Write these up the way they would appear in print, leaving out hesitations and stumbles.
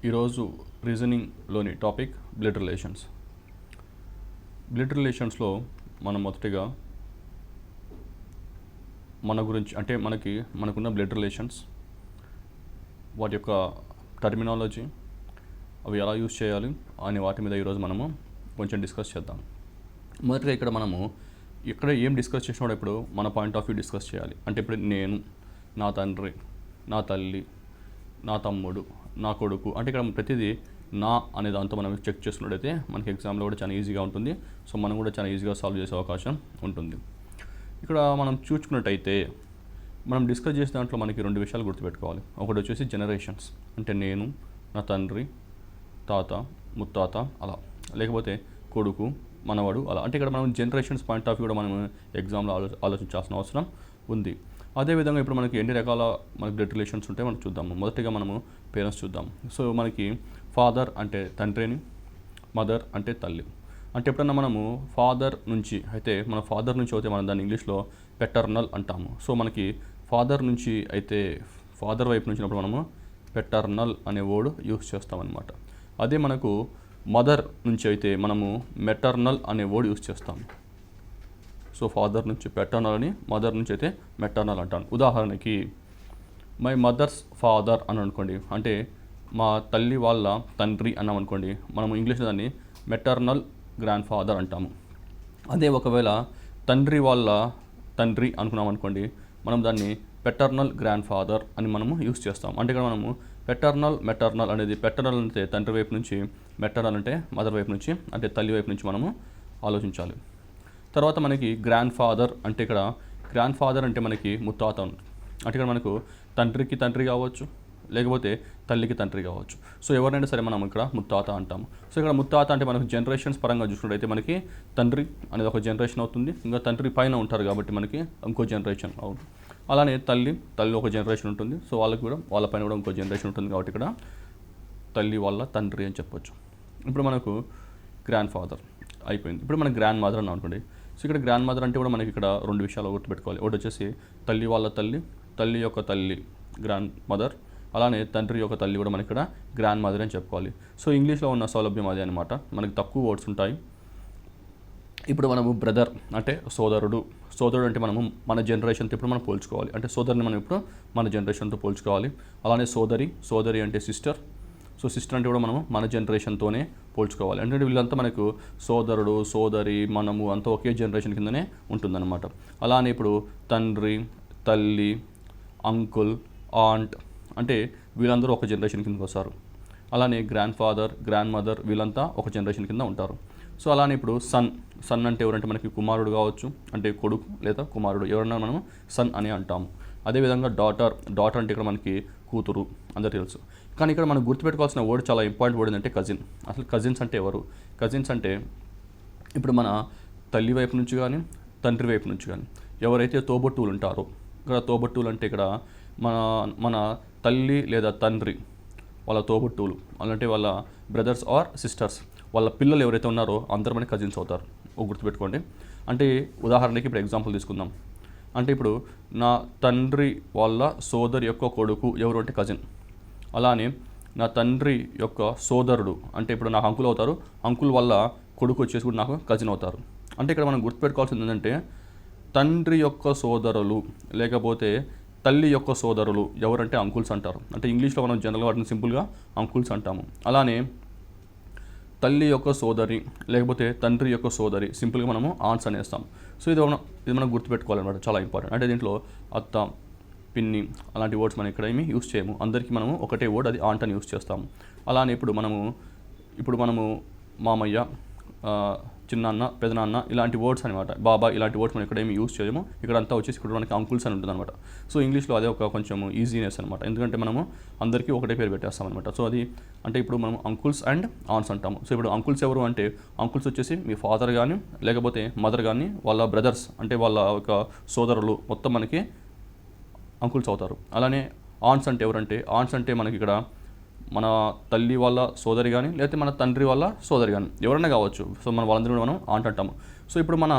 ఈరోజు రీజనింగ్లోని topic blood relations. Blood రిలేషన్స్లో మనం మొదటిగా మన గురించి అంటే మనకున్న బ్లడ్ రిలేషన్స్, వాటి యొక్క టర్మినాలజీ, అవి ఎలా యూజ్ చేయాలి అనే వాటి మీద ఈరోజు మనము కొంచెం డిస్కస్ చేద్దాం. మొదటిగా ఇక్కడ ఏం డిస్కస్ చేసినప్పుడు ఇప్పుడు మన పాయింట్ ఆఫ్ వ్యూ డిస్కస్ చేయాలి. అంటే ఇప్పుడు నేను, నా తండ్రి, నా తల్లి, నా తమ్ముడు, నా కొడుకు, అంటే ఇక్కడ ప్రతిదీ నా అనే దాంతో మనం చెక్ చేసుకున్నట్టయితే మనకి ఎగ్జామ్లో కూడా చాలా ఈజీగా ఉంటుంది. సో మనం కూడా చాలా ఈజీగా సాల్వ్ చేసే అవకాశం ఉంటుంది. ఇక్కడ మనం చూసుకున్నట్టయితే మనం డిస్కస్ చేసే దాంట్లో మనకి రెండు విషయాలు గుర్తుపెట్టుకోవాలి. ఒకటి వచ్చేసి జనరేషన్స్, అంటే నేను, నా తండ్రి, తాత, ముత్తాత, అలా, లేకపోతే కొడుకు, మనవడు, అలా. అంటే ఇక్కడ మనం జనరేషన్స్ పాయింట్ ఆఫ్ వ్యూ కూడా మనం ఎగ్జామ్లో ఆలోచించాల్సిన అవసరం ఉంది. అదేవిధంగా ఇప్పుడు మనకి ఎన్ని రకాల మనకి బ్లడ్ రిలేషన్స్ ఉంటాయి మనం చూద్దాము. మొదటిగా మనము పేరెంట్స్ చూద్దాం. సో మనకి ఫాదర్ అంటే తండ్రిని, మదర్ అంటే తల్లి. అంటే ఎప్పుడన్నా మనము ఫాదర్ నుంచి అయితే మనం దాన్ని ఇంగ్లీష్లో పెటర్నల్ అంటాము. సో మనకి ఫాదర్ నుంచి అయితే ఫాదర్ వైపు నుంచి మనము పెటర్నల్ అనే వర్డ్ యూస్ చేస్తామన్నమాట. అదే మనకు మదర్ నుంచి అయితే మనము మెటర్నల్ అనే వర్డ్ యూస్ చేస్తాము. సో ఫాదర్ నుంచి పెటర్నల్ అని, మదర్ నుంచి అయితే మెటర్నల్ అంటాను. ఉదాహరణకి మై మదర్స్ ఫాదర్ అని అనుకోండి, అంటే మా తల్లి వాళ్ళ తండ్రి అన్నాం అనుకోండి, మనము ఇంగ్లీష్లో దాన్ని మెటర్నల్ గ్రాండ్ ఫాదర్ అంటాము. అదే ఒకవేళ తండ్రి వాళ్ళ తండ్రి అనుకున్నాం అనుకోండి, మనం దాన్ని పెటర్నల్ గ్రాండ్ ఫాదర్ అని మనము యూస్ చేస్తాం. అంటే ఇక్కడ మనము మెటర్నల్ అనేది, పెటర్నల్ అంటే తండ్రి వైపు నుంచి, మెటర్నల్ అంటే మదర్ వైపు నుంచి, అంటే తల్లి వైపు నుంచి మనము ఆలోచించాలి. తర్వాత మనకి గ్రాండ్ ఫాదర్ అంటే మనకి ముత్తాత. అంటే ఇక్కడ మనకు తండ్రికి తండ్రి కావచ్చు, లేకపోతే తల్లికి తండ్రి కావచ్చు. సో ఎవరైనా సరే మనం ఇక్కడ ముత్తాత అంటాము. సో ఇక్కడ ముత్తాత అంటే మనకు జనరేషన్స్ పరంగా చూసుకున్నట్టయితే మనకి తండ్రి అనేది ఒక జనరేషన్ అవుతుంది, ఇంకా తండ్రి పైన ఉంటారు కాబట్టి మనకి ఇంకో జనరేషన్ అవుతుంది. అలానే తల్లి ఒక జనరేషన్ ఉంటుంది. సో వాళ్ళ పైన కూడా ఇంకో జనరేషన్ ఉంటుంది కాబట్టి ఇక్కడ తల్లి వాళ్ళ తండ్రి అని చెప్పొచ్చు. ఇప్పుడు మనకు గ్రాండ్ ఫాదర్ అయిపోయింది. ఇప్పుడు మనకి గ్రాండ్ మదర్ అని అనుకోండి. సో ఇక్కడ గ్రాండ్ మదర్ అంటే కూడా మనకి ఇక్కడ రెండు విషయాలు గుర్తుపెట్టుకోవాలి. ఒకటి వచ్చేసి తల్లి వాళ్ళ తల్లి యొక్క తల్లి గ్రాండ్ మదర్, అలానే తండ్రి యొక్క తల్లి కూడా మనకి ఇక్కడ గ్రాండ్ మదర్ అని చెప్పుకోవాలి. సో ఇంగ్లీష్లో ఉన్న సౌలభ్యం అదే అనమాట, మనకి తక్కువ వర్డ్స్ ఉంటాయి. ఇప్పుడు మనము బ్రదర్ అంటే సోదరుడు అంటే మనము మన జనరేషన్తో ఇప్పుడు మనం పోల్చుకోవాలి. అంటే సోదరుని మనం ఇప్పుడు మన జనరేషన్తో పోల్చుకోవాలి. అలానే సోదరి అంటే సిస్టర్. సో సిస్టర్ అంటే కూడా మనము మన జనరేషన్తోనే పోల్చుకోవాలి. అంటే వీళ్ళంతా మనకు సోదరుడు, సోదరి, మనము అంతా ఒకే జనరేషన్ కిందనే ఉంటుందన్నమాట. అలానే ఇప్పుడు తండ్రి, తల్లి, అంకుల్, ఆంట్, అంటే వీళ్ళందరూ ఒక జనరేషన్ కిందకి వస్తారు. అలానే గ్రాండ్ ఫాదర్, గ్రాండ్ మదర్, వీళ్ళంతా ఒక జనరేషన్ కింద ఉంటారు. సో అలానే ఇప్పుడు సన్ అంటే ఎవరంటే మనకి కుమారుడు కావచ్చు, అంటే కొడుకు లేదా కుమారుడు, ఎవరన్నా మనం సన్ అని అంటాము. అదేవిధంగా డాటర్ అంటే ఇక్కడ మనకి కూతురు, అందరూ తెలుసు. కానీ ఇక్కడ మనం గుర్తుపెట్టుకోవాల్సిన వర్డ్, చాలా ఇంపార్టెంట్ వర్డ్ ఏంటంటే కజిన్. అసలు కజిన్స్ అంటే ఎవరు? కజిన్స్ అంటే ఇప్పుడు మన తల్లి వైపు నుంచి కానీ, తండ్రి వైపు నుంచి కానీ ఎవరైతే తోబుట్టువులు ఉంటారో, ఇక్కడ తోబుట్టువులు అంటే ఇక్కడ మన తల్లి లేదా తండ్రి వాళ్ళ తోబుట్టువులు, అంటే వాళ్ళ బ్రదర్స్ ఆర్ సిస్టర్స్, వాళ్ళ పిల్లలు ఎవరైతే ఉన్నారో అందరూ మనకి కజిన్స్ అవుతారు. గుర్తుపెట్టుకోండి. అంటే ఉదాహరణకి ఇప్పుడు ఎగ్జాంపుల్ తీసుకుందాం. అంటే ఇప్పుడు నా తండ్రి వాళ్ళ సోదరి యొక్క కొడుకు ఎవరు అంటే కజిన్. అలానే నా తండ్రి యొక్క సోదరుడు అంటే ఇప్పుడు నాకు అంకుల్ అవుతారు, అంకుల్ వాళ్ళ కొడుకు వచ్చేసి కూడా నాకు కజిన్ అవుతారు. అంటే ఇక్కడ మనం గుర్తుపెట్టుకోవాల్సింది ఏంటంటే తండ్రి యొక్క సోదరులు లేకపోతే తల్లి యొక్క సోదరులు ఎవరంటే అంకుల్స్ అంటారు. అంటే ఇంగ్లీష్లో మనం జనరల్గా వాటిని సింపుల్గా అంకుల్స్ అంటాము. అలానే తల్లి యొక్క సోదరి లేకపోతే తండ్రి యొక్క సోదరి సింపుల్గా మనము ఆంట్స్ అనేస్తాం. సో ఇది మనం గుర్తుపెట్టుకోవాలన్నమాట, చాలా ఇంపార్టెంట్. అంటే దీంట్లో అత్త, పిన్ని అలాంటి వర్డ్స్ మనం ఇక్కడ ఏమి యూస్ చేయము. అందరికీ మనము ఒకటే వర్డ్, అది ఆంట్ అని యూస్ చేస్తాము. అలానే ఇప్పుడు మనము మామయ్య, చిన్నాన్న, పెదనాన్న ఇలాంటి వర్డ్స్ అనమాట, బాబా ఇలాంటి వర్డ్స్ మనం ఇక్కడ ఏమి యూస్ చేయము. ఇక్కడ అంతా వచ్చేసి ఇక్కడ మనకి అంకుల్స్ అని ఉంటుంది అనమాట. సో ఇంగ్లీష్లో అదే ఒక కొంచెం ఈజీనెస్ అనమాట, ఎందుకంటే మనము అందరికీ ఒకటే పేరు పెట్టేస్తాం అనమాట. సో అది అంటే ఇప్పుడు మనం అంకుల్స్ అండ్ ఆన్స్ అంటాము. సో ఇప్పుడు అంకుల్స్ ఎవరు అంటే అంకుల్స్ వచ్చేసి మీ ఫాదర్ కానీ లేకపోతే మదర్ కానీ వాళ్ళ బ్రదర్స్ అంటే వాళ్ళ ఒక సోదరులు మొత్తం మనకి అంకుల్స్ అవుతారు. అలానే ఆన్స్ అంటే ఎవరంటే ఆన్స్ అంటే మనకి ఇక్కడ మన తల్లి వాళ్ళ సోదరి కానీ లేకపోతే మన తండ్రి వాళ్ళ సోదరి కానీ ఎవరైనా కావచ్చు. సో వాళ్ళందరూ మనం ఆంట్ అంటాము. సో ఇప్పుడు మన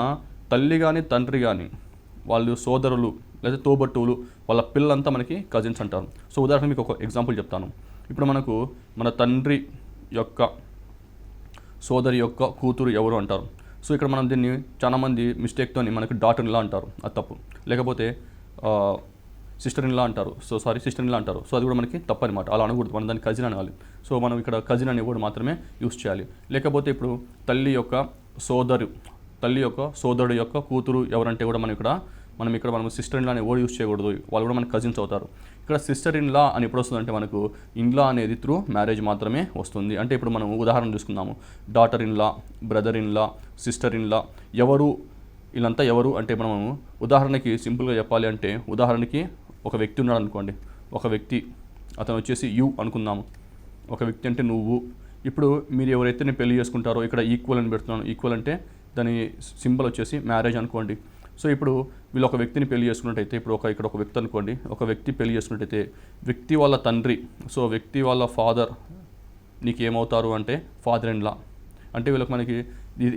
తల్లి కానీ తండ్రి కానీ వాళ్ళు సోదరులు లేదా తోబట్టువులు వాళ్ళ పిల్లలంతా మనకి కజిన్స్ అంటారు. సో ఉదాహరణకు మీకు ఒక ఎగ్జాంపుల్ చెప్తాను. ఇప్పుడు మనకు మన తండ్రి యొక్క సోదరి యొక్క కూతురు ఎవరు అంటారు. సో ఇక్కడ మనం దీన్ని చాలామంది మిస్టేక్తో మనకి డాటర్ ఇన్ లా అంటారు, అది తప్పు. లేకపోతే సిస్టర్ ఇన్ లా అంటారు, సిస్టర్ ఇన్ లా అంటారు. సో అది కూడా మనకి తప్పు అనమాట, అలా అనకూడదు, మనం దాన్ని కజిన్ అనాలి. సో మనం ఇక్కడ కజిన్ అనే వర్డ్ మాత్రమే యూస్ చేయాలి. లేకపోతే ఇప్పుడు తల్లి యొక్క సోదరుడు యొక్క కూతురు ఎవరంటే కూడా మనం ఇక్కడ సిస్టర్ ఇన్ లా అనే వర్డ్ యూస్ చేయకూడదు, వాళ్ళు కూడా మనకి కజిన్స్ అవుతారు. ఇక్కడ సిస్టర్ ఇన్ లా అని ఎప్పుడు వస్తుందంటే మనకు ఇన్ లా అనేది త్రూ మ్యారేజ్ మాత్రమే వస్తుంది. అంటే ఇప్పుడు మనం ఉదాహరణ చూసుకుందాము, daughter in law, brother in law, sister in law, వీళ్ళంతా ఎవరు అంటే మనము ఉదాహరణకి సింపుల్గా చెప్పాలి అంటే, ఉదాహరణకి ఒక వ్యక్తి ఉన్నాడు అనుకోండి, ఒక వ్యక్తి, అతను వచ్చేసి యు అనుకుందాము, ఒక వ్యక్తి అంటే నువ్వు. ఇప్పుడు మీరు ఎవరైతే నేను పెళ్లి చేసుకుంటారో ఇక్కడ ఈక్వల్ అని పెడుతున్నాను, ఈక్వల్ అంటే దాని సింబల్ వచ్చేసి మ్యారేజ్ అనుకోండి. సో ఇప్పుడు వీళ్ళు ఒక వ్యక్తిని పెళ్లి చేసుకున్నట్టయితే, ఇప్పుడు ఇక్కడ ఒక వ్యక్తి అనుకోండి, ఒక వ్యక్తి పెళ్లి చేసుకున్నట్టయితే వ్యక్తి వాళ్ళ తండ్రి, సో వ్యక్తి వాళ్ళ ఫాదర్ నీకేమవుతారు అంటే ఫాదర్ ఇన్ లా. అంటే వీళ్ళకి మనకి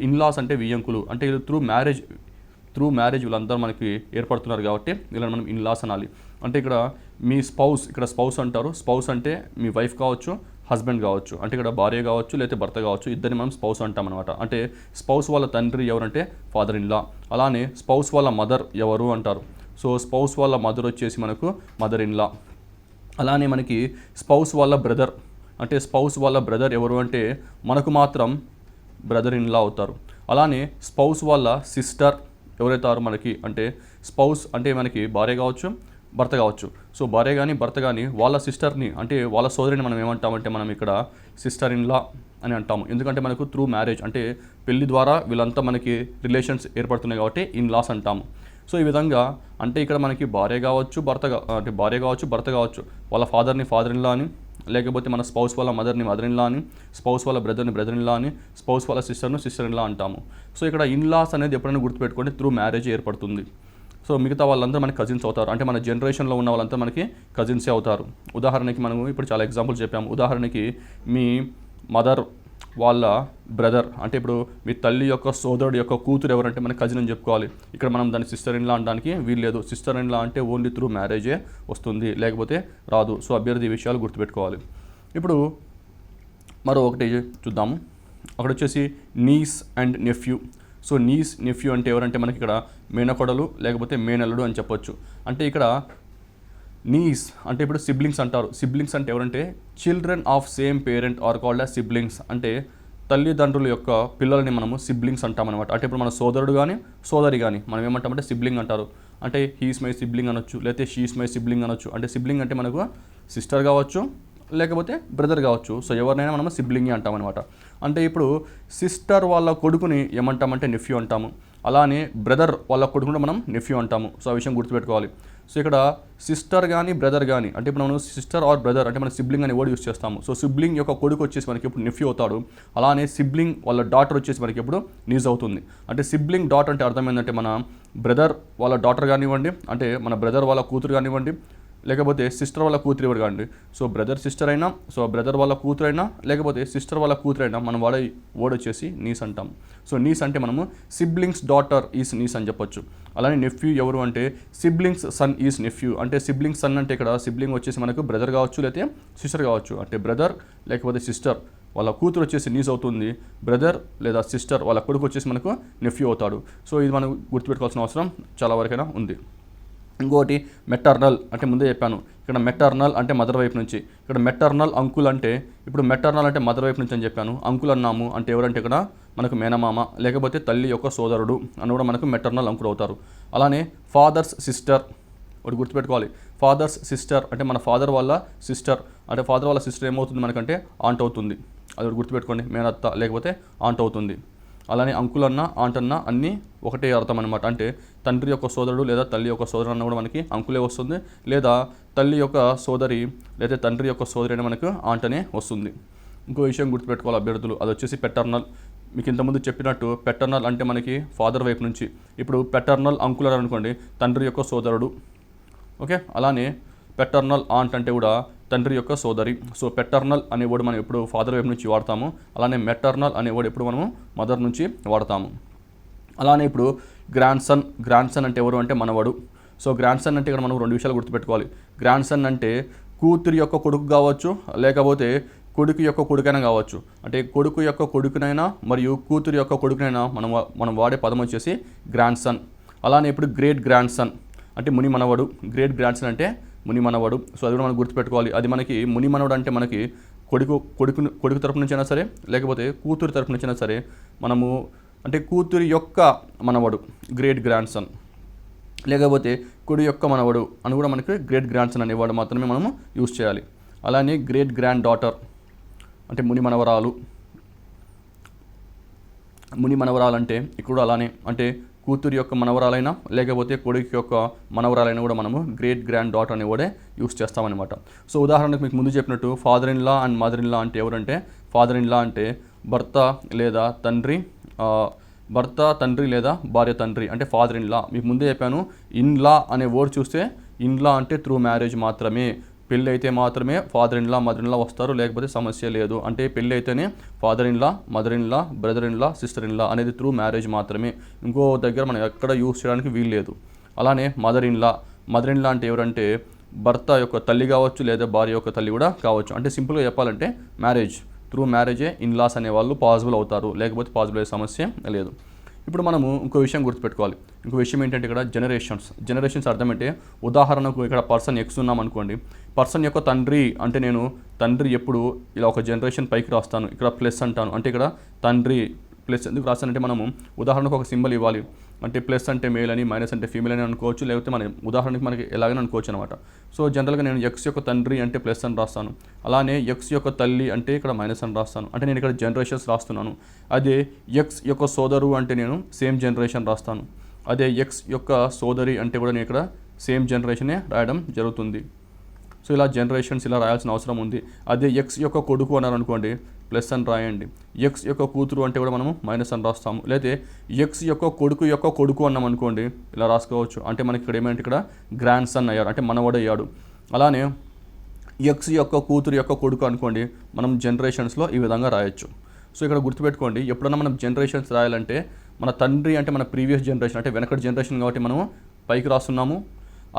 ఇన్లాస్ అంటే వియ్యంకులు, అంటే వీళ్ళు త్రూ మ్యారేజ్ వీళ్ళందరూ మనకి ఏర్పడుతున్నారు కాబట్టి వీళ్ళని మనం ఇన్లాస్ అనాలి. అంటే ఇక్కడ మీ స్పౌస్ అంటారు. స్పౌస్ అంటే మీ వైఫ్ కావచ్చు, హస్బెండ్ కావచ్చు, అంటే ఇక్కడ భార్య కావచ్చు లేకపోతే భర్త కావచ్చు, ఇద్దరిని మనం స్పౌస్ అంటాం అనమాట. అంటే స్పౌస్ వాళ్ళ తండ్రి ఎవరంటే ఫాదర్ ఇన్ లా. అలానే స్పౌస్ వాళ్ళ మదర్ ఎవరు అంటారు. సో స్పౌస్ వాళ్ళ మదర్ వచ్చేసి మనకు మదర్ ఇన్ లా. అలానే మనకి స్పౌస్ వాళ్ళ బ్రదర్, అంటే స్పౌస్ వాళ్ళ బ్రదర్ ఎవరు అంటే మనకు మాత్రం బ్రదర్ ఇన్ లా అవుతారు. అలానే స్పౌస్ వాళ్ళ సిస్టర్ ఎవరైతారు మనకి అంటే స్పౌస్ అంటే మనకి భార్య కావచ్చు, భర్త కావచ్చు. సో భార్య కానీ భర్త కానీ వాళ్ళ సిస్టర్ని అంటే వాళ్ళ సోదరిని మనం ఏమంటామంటే మనం ఇక్కడ సిస్టర్ ఇన్ లా అని అంటాము. ఎందుకంటే మనకు త్రూ మ్యారేజ్ అంటే పెళ్లి ద్వారా వీళ్ళంతా మనకి రిలేషన్స్ ఏర్పడుతున్నాయి కాబట్టి ఇన్ లాస్ అంటాము. సో ఈ విధంగా అంటే ఇక్కడ మనకి భార్య కావచ్చు భర్త కావచ్చు వాళ్ళ ఫాదర్ని ఫాదర్ ఇన్ లా అని, లేకపోతే మన స్పౌస్ వాళ్ళ మదర్ని మదర్ ఇన్ లా అని, స్పౌస్ వాళ్ళ బ్రదర్ని బ్రదర్ ఇన్ లా అని, స్పౌస్ వాళ్ళ సిస్టర్ను సిస్టర్ ఇన్ లా అంటాము. సో ఇక్కడ ఇన్ లాస్ అనేది ఎప్పుడైనా గుర్తుపెట్టుకోండి త్రూ మ్యారేజ్ ఏర్పడుతుంది. సో మిగతా వాళ్ళందరూ మనకి కజిన్స్ అవుతారు, అంటే మన జనరేషన్లో ఉన్న వాళ్ళంతా మనకి కజిన్సే అవుతారు. ఉదాహరణకి మనం ఇప్పుడు చాలా ఎగ్జాంపుల్స్ చెప్పాము. ఉదాహరణకి మీ మదర్ వాళ్ళ బ్రదర్, అంటే ఇప్పుడు మీ తల్లి యొక్క సోదరుడు యొక్క కూతురు ఎవరంటే మన కజిన్ అని చెప్పుకోవాలి. ఇక్కడ మనం దాన్ని సిస్టర్ ఇన్ లా అనడానికి వీల్లేదు. సిస్టర్ ఇన్ లా అంటే ఓన్లీ త్రూ మ్యారేజే వస్తుంది, లేకపోతే రాదు. సో అభ్యర్థి విషయాలు గుర్తుపెట్టుకోవాలి. ఇప్పుడు మరో ఒకటి చూద్దాము. అక్కడ వచ్చేసి nieces and nephew. So nieces nephew అంటే ఎవరంటే మనకి ఇక్కడ మేనకోడలు లేకపోతే మేనల్లుడు అని చెప్పొచ్చు. అంటే ఇక్కడ నీస్ అంటే ఇప్పుడు సిబ్లింగ్స్ అంటారు. సిబ్లింగ్స్ అంటే ఎవరంటే children of same parent are called as siblings. అంటే తల్లిదండ్రుల యొక్క పిల్లలని మనము సిబ్లింగ్స్ అంటామన్నమాట. అంటే ఇప్పుడు మన సోదరుడు కానీ సోదరి కానీ మనం ఏమంటామంటే సిబ్లింగ్ అంటారు. అంటే హీస్ మై సిబ్లింగ్ అనొచ్చు, లేకపోతే షీస్ మై సిబ్లింగ్ అనొచ్చు. అంటే సిబ్లింగ్ అంటే మనకు సిస్టర్ కావచ్చు లేకపోతే బ్రదర్ కావచ్చు. సో ఎవరినైనా మనం సిబ్లింగే అంటామన్నమాట. అంటే ఇప్పుడు సిస్టర్ వాళ్ళ కొడుకుని ఏమంటామంటే నెఫ్యూ అంటాము. అలానే బ్రదర్ వాళ్ళ కొడుకుని మనం నెఫ్యూ అంటాము. సో ఆ విషయం గుర్తుపెట్టుకోవాలి. సో ఇక్కడ సిస్టర్ కానీ బ్రదర్ కానీ అంటే ఇప్పుడు మనం సిస్టర్ ఆర్ బ్రదర్ అంటే మనం సిబ్లింగ్ అనే వర్డ్ యూస్ చేస్తాము. సో సిబ్లింగ్ యొక్క కొడుకు వచ్చేసి మనకి ఇప్పుడు నెఫ్యూ అవుతాడు. అలానే సిబ్లింగ్ వాళ్ళ డాటర్ వచ్చేసి మనకి ఇప్పుడు నీజ్ అవుతుంది. అంటే సిబ్లింగ్ డాటర్ అంటే అర్థం ఏంటంటే మన బ్రదర్ వాళ్ళ డాటర్ కానివ్వండి, అంటే మన బ్రదర్ వాళ్ళ కూతురు కానివ్వండి, లేకపోతే సిస్టర్ వాళ్ళ కూతురు ఎవరు కాండి. సో బ్రదర్ సిస్టర్ అయినా, సో బ్రదర్ వాళ్ళ కూతురు అయినా, లేకపోతే సిస్టర్ వాళ్ళ కూతురు అయినా మనం వాడే వర్డ్ వచ్చేసి నీస్ అంటాం. సో నీస్ అంటే మనము సిబ్లింగ్స్ డాటర్ ఈస్ నీస్ అని చెప్పొచ్చు. అలానే నెఫ్యూ ఎవరు అంటే సిబ్లింగ్స్ సన్ ఈస్ నెఫ్యూ. అంటే సిబ్లింగ్స్ సన్ అంటే ఇక్కడ సిబ్లింగ్ వచ్చేసి మనకు బ్రదర్ కావచ్చు లేకపోతే సిస్టర్ కావచ్చు. అంటే బ్రదర్ లేకపోతే సిస్టర్ వాళ్ళ కూతురు వచ్చేసి నీస్ అవుతుంది. బ్రదర్ లేదా సిస్టర్ వాళ్ళ కొడుకు వచ్చేసి మనకు నెఫ్యూ అవుతాడు. సో ఇది మనం గుర్తుపెట్టుకోవాల్సిన అవసరం చాలా వరకైనా ఉంది. ఇంకోటి మెటర్నల్ అంటే ముందే చెప్పాను. ఇక్కడ మెటర్నల్ అంటే మదర్ వైపు నుంచి. ఇక్కడ మెటర్నల్ అంకుల్ అంటే ఇప్పుడు మెటర్నల్ అంటే మదర్ వైపు నుంచి అని చెప్పాను. అంకుల్ అన్నాము అంటే ఎవరంటే ఇక్కడ మనకు మేనమామ లేకపోతే తల్లి యొక్క సోదరుడు అని కూడా మనకు మెటర్నల్ అంకుల్ అవుతారు. అలానే ఫాదర్స్ సిస్టర్ ఒకటి గుర్తుపెట్టుకోవాలి. ఫాదర్స్ సిస్టర్ అంటే మన ఫాదర్ వాళ్ళ సిస్టర్, అంటే ఫాదర్ వాళ్ళ సిస్టర్ ఏమవుతుంది మనకంటే ఆంట్ అవుతుంది. అది ఒకటి గుర్తుపెట్టుకోండి, మేనత్త లేకపోతే ఆంట్ అవుతుంది. అలానే అంకుల్ అన్న ఆంట్ అన్న అన్నీ ఒకటే అర్థం అనమాట. అంటే తండ్రి యొక్క సోదరుడు లేదా తల్లి యొక్క సోదరు అన్న కూడా మనకి అంకులే వస్తుంది, లేదా తల్లి యొక్క సోదరి లేదా తండ్రి యొక్క సోదరి అని మనకు ఆంట్ అనే వస్తుంది. ఇంకో విషయం గుర్తుపెట్టుకోవాలి అభ్యర్థులు, అది వచ్చేసి పెటర్నల్. మీకు ఇంతకుముందు చెప్పినట్టు పెటర్నల్ అంటే మనకి ఫాదర్ వైపు నుంచి. ఇప్పుడు పెటర్నల్ అంకుల్ అనుకోండి తండ్రి యొక్క సోదరుడు, ఓకే. అలానే పెటర్నల్ ఆంట్ అంటే కూడా తండ్రి యొక్క సోదరి. సో పెటర్నల్ అనే వర్డ్ మనం ఎప్పుడు ఫాదర్ వైపు నుంచి వాడతాము. అలానే మెటర్నల్ అనే వర్డ్ ఎప్పుడు మనము మదర్ నుంచి వాడతాము. అలానే ఇప్పుడు గ్రాండ్ సన్ అంటే ఎవరు అంటే మనవడు. సో గ్రాండ్ సన్ అంటే ఇక్కడ మనం రెండు విషయాలు గుర్తుపెట్టుకోవాలి. గ్రాండ్ సన్ అంటే కూతురి యొక్క కొడుకు కావచ్చు, లేకపోతే కొడుకు యొక్క కొడుకైనా కావచ్చు. అంటే కొడుకు యొక్క కొడుకునైనా మరియు కూతురు యొక్క కొడుకునైనా మనం వాడే పదం వచ్చేసి గ్రాండ్ సన్. అలానే ఇప్పుడు గ్రేట్ గ్రాండ్ సన్ అంటే ముని మనవడు, గ్రేట్ గ్రాండ్ సన్ అంటే ముని మనవడు. సో అది కూడా మనం గుర్తుపెట్టుకోవాలి. అది మనకి ముని మనవడు అంటే మనకి కొడుకు తరపు నుంచి అయినా సరే, లేకపోతే కూతురు తరపు నుంచి అయినా సరే మనము అంటే కూతురి యొక్క మనవడు గ్రేట్ గ్రాండ్ సన్, లేకపోతే కొడు యొక్క మనవడు అని కూడా మనకి గ్రేట్ గ్రాండ్ సన్ అనేవాడు మాత్రమే మనము యూజ్ చేయాలి. అలానే గ్రేట్ గ్రాండ్ డాటర్ అంటే ముని మనవరాలు. ముని మనవరాలు అంటే ఇక్కడ అలానే అంటే కూతురి యొక్క మనవరాలైనా లేకపోతే కొడుకు యొక్క మనవరాలైనా కూడా మనము గ్రేట్ గ్రాండ్ డాటర్ అనేవాడే యూస్ చేస్తామన్నమాట. సో ఉదాహరణకు మీకు ముందు చెప్పినట్టు father in law and mother in law అంటే ఎవరంటే ఫాదర్ ఇన్ లా అంటే భర్త లేదా తండ్రి, భర్త తండ్రి లేదా భార్య తండ్రి అంటే ఫాదర్ ఇన్ లా. మీకు ముందే చెప్పాను, ఇన్ లా అనే వర్డ్ చూస్తే ఇన్ లా అంటే త్రూ మ్యారేజ్ మాత్రమే. పెళ్ళి అయితే మాత్రమే father in law mother in law వస్తారు, లేకపోతే సమస్య లేదు. అంటే పెళ్ళి అయితేనే father in law, mother in law, brother in law, sister in లా అనేది త్రూ మ్యారేజ్ మాత్రమే. ఇంకో దగ్గర మనం ఎక్కడ యూస్ చేయడానికి వీలు లేదు. అలానే మదర్ ఇన్ లా అంటే ఎవరంటే భర్త యొక్క తల్లి కావచ్చు, లేదా భార్య యొక్క తల్లి కూడా కావచ్చు. అంటే సింపుల్గా చెప్పాలంటే మ్యారేజ్, త్రూ మ్యారేజే ఇన్ లాస్ అనేవాళ్ళు పాసిబుల్ అవుతారు, లేకపోతే పాసిబుల్ అయ్యే సమస్య లేదు. ఇప్పుడు మనము ఇంకో విషయం గుర్తుపెట్టుకోవాలి. ఇంకో విషయం ఏంటంటే ఇక్కడ జనరేషన్స్ అర్థం అంటే ఉదాహరణకు ఇక్కడ పర్సన్ ఎక్స్ ఉన్నాం అనుకోండి. పర్సన్ యొక్క తండ్రి అంటే నేను తండ్రి ఎప్పుడు ఇలా ఒక జనరేషన్ పైకి రాస్తాను, ఇక్కడ ప్లస్ అంటాను. అంటే ఇక్కడ తండ్రి ప్లస్ ఎందుకు రాస్తానంటే మనము ఉదాహరణకు ఒక సింబల్ ఇవ్వాలి. అంటే ప్లస్ అంటే మేల్ అని, మైనస్ అంటే ఫీమేల్ అని అనుకోవచ్చు, లేకపోతే మన ఉదాహరణకి మనకి ఎలాగైనా అనుకోవచ్చు అనమాట. సో జనరల్గా నేను ఎక్స్ యొక్క తండ్రి అంటే ప్లస్ అని రాస్తాను. అలానే ఎక్స్ యొక్క తల్లి అంటే ఇక్కడ మైనస్ అని రాస్తాను. అంటే నేను ఇక్కడ జనరేషన్స్ రాస్తున్నాను. అదే ఎక్స్ యొక్క సోదరు అంటే నేను సేమ్ జనరేషన్ రాస్తాను. అదే ఎక్స్ యొక్క సోదరి అంటే కూడా నేను ఇక్కడ సేమ్ జనరేషనే రాయడం జరుగుతుంది. సో ఇలా జనరేషన్స్ ఇలా రాయాల్సిన అవసరం ఉంది. అదే ఎక్స్ యొక్క కొడుకు అన్నారనుకోండి ప్లస్ అని రాయండి. ఎక్స్ యొక్క కూతురు అంటే కూడా మనము మైనస్ అని రాస్తాము. లేదా ఎక్స్ యొక్క కొడుకు అన్నాం అనుకోండి ఇలా రాసుకోవచ్చు. అంటే మనకి ఇక్కడ ఏమంటే ఇక్కడ గ్రాండ్ సన్ అయ్యాడు, అంటే మనవడు అయ్యాడు. అలానే ఎక్స్ యొక్క కూతురు యొక్క కొడుకు అనుకోండి మనం జనరేషన్స్లో ఈ విధంగా రాయొచ్చు. సో ఇక్కడ గుర్తుపెట్టుకోండి, ఎప్పుడన్నా మనం జనరేషన్స్ రాయాలంటే మన తండ్రి అంటే మన ప్రీవియస్ జనరేషన్ అంటే వెనకటి జనరేషన్ కాబట్టి మనము పైకి రాస్తున్నాము.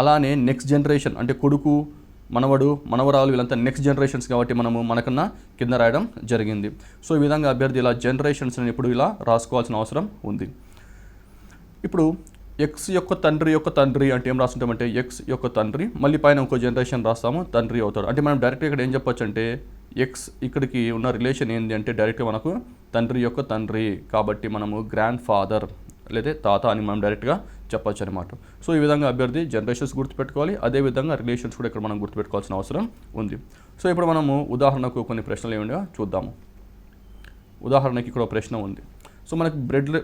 అలానే నెక్స్ట్ జనరేషన్ అంటే కొడుకు, మనవడు, మనవరాలు వీళ్ళంతా నెక్స్ట్ జనరేషన్స్ కాబట్టి మనము మనకన్నా కింద రాయడం జరిగింది. సో ఈ విధంగా అభ్యర్థి ఇలా జనరేషన్స్ని ఇప్పుడు ఇలా రాసుకోవాల్సిన అవసరం ఉంది. ఇప్పుడు ఎక్స్ యొక్క తండ్రి అంటే ఏం రాస్తుంటామంటే ఎక్స్ యొక్క తండ్రి, మళ్ళీ పైన ఇంకో జనరేషన్ రాస్తాము, తండ్రి అవుతాడు. అంటే మనం డైరెక్ట్గా ఇక్కడ ఏం చెప్పొచ్చు అంటే ఎక్స్ ఇక్కడికి ఉన్న రిలేషన్ ఏంటి అంటే డైరెక్ట్గా మనకు తండ్రి యొక్క తండ్రి కాబట్టి మనము గ్రాండ్ ఫాదర్ లేదా తాత అని మనం డైరెక్ట్గా చెప్పొచ్చు అనమాట. సో ఈ విధంగా అభ్యర్థి జనరేషన్స్ గుర్తుపెట్టుకోవాలి, అదేవిధంగా రిలేషన్స్ కూడా ఇక్కడ మనం గుర్తుపెట్టుకోవాల్సిన అవసరం ఉంది. సో ఇప్పుడు మనము ఉదాహరణకు కొన్ని ప్రశ్నలు ఏమిటో చూద్దాము. ఉదాహరణకి ఇక్కడ ఒక ప్రశ్న ఉంది. సో మనకి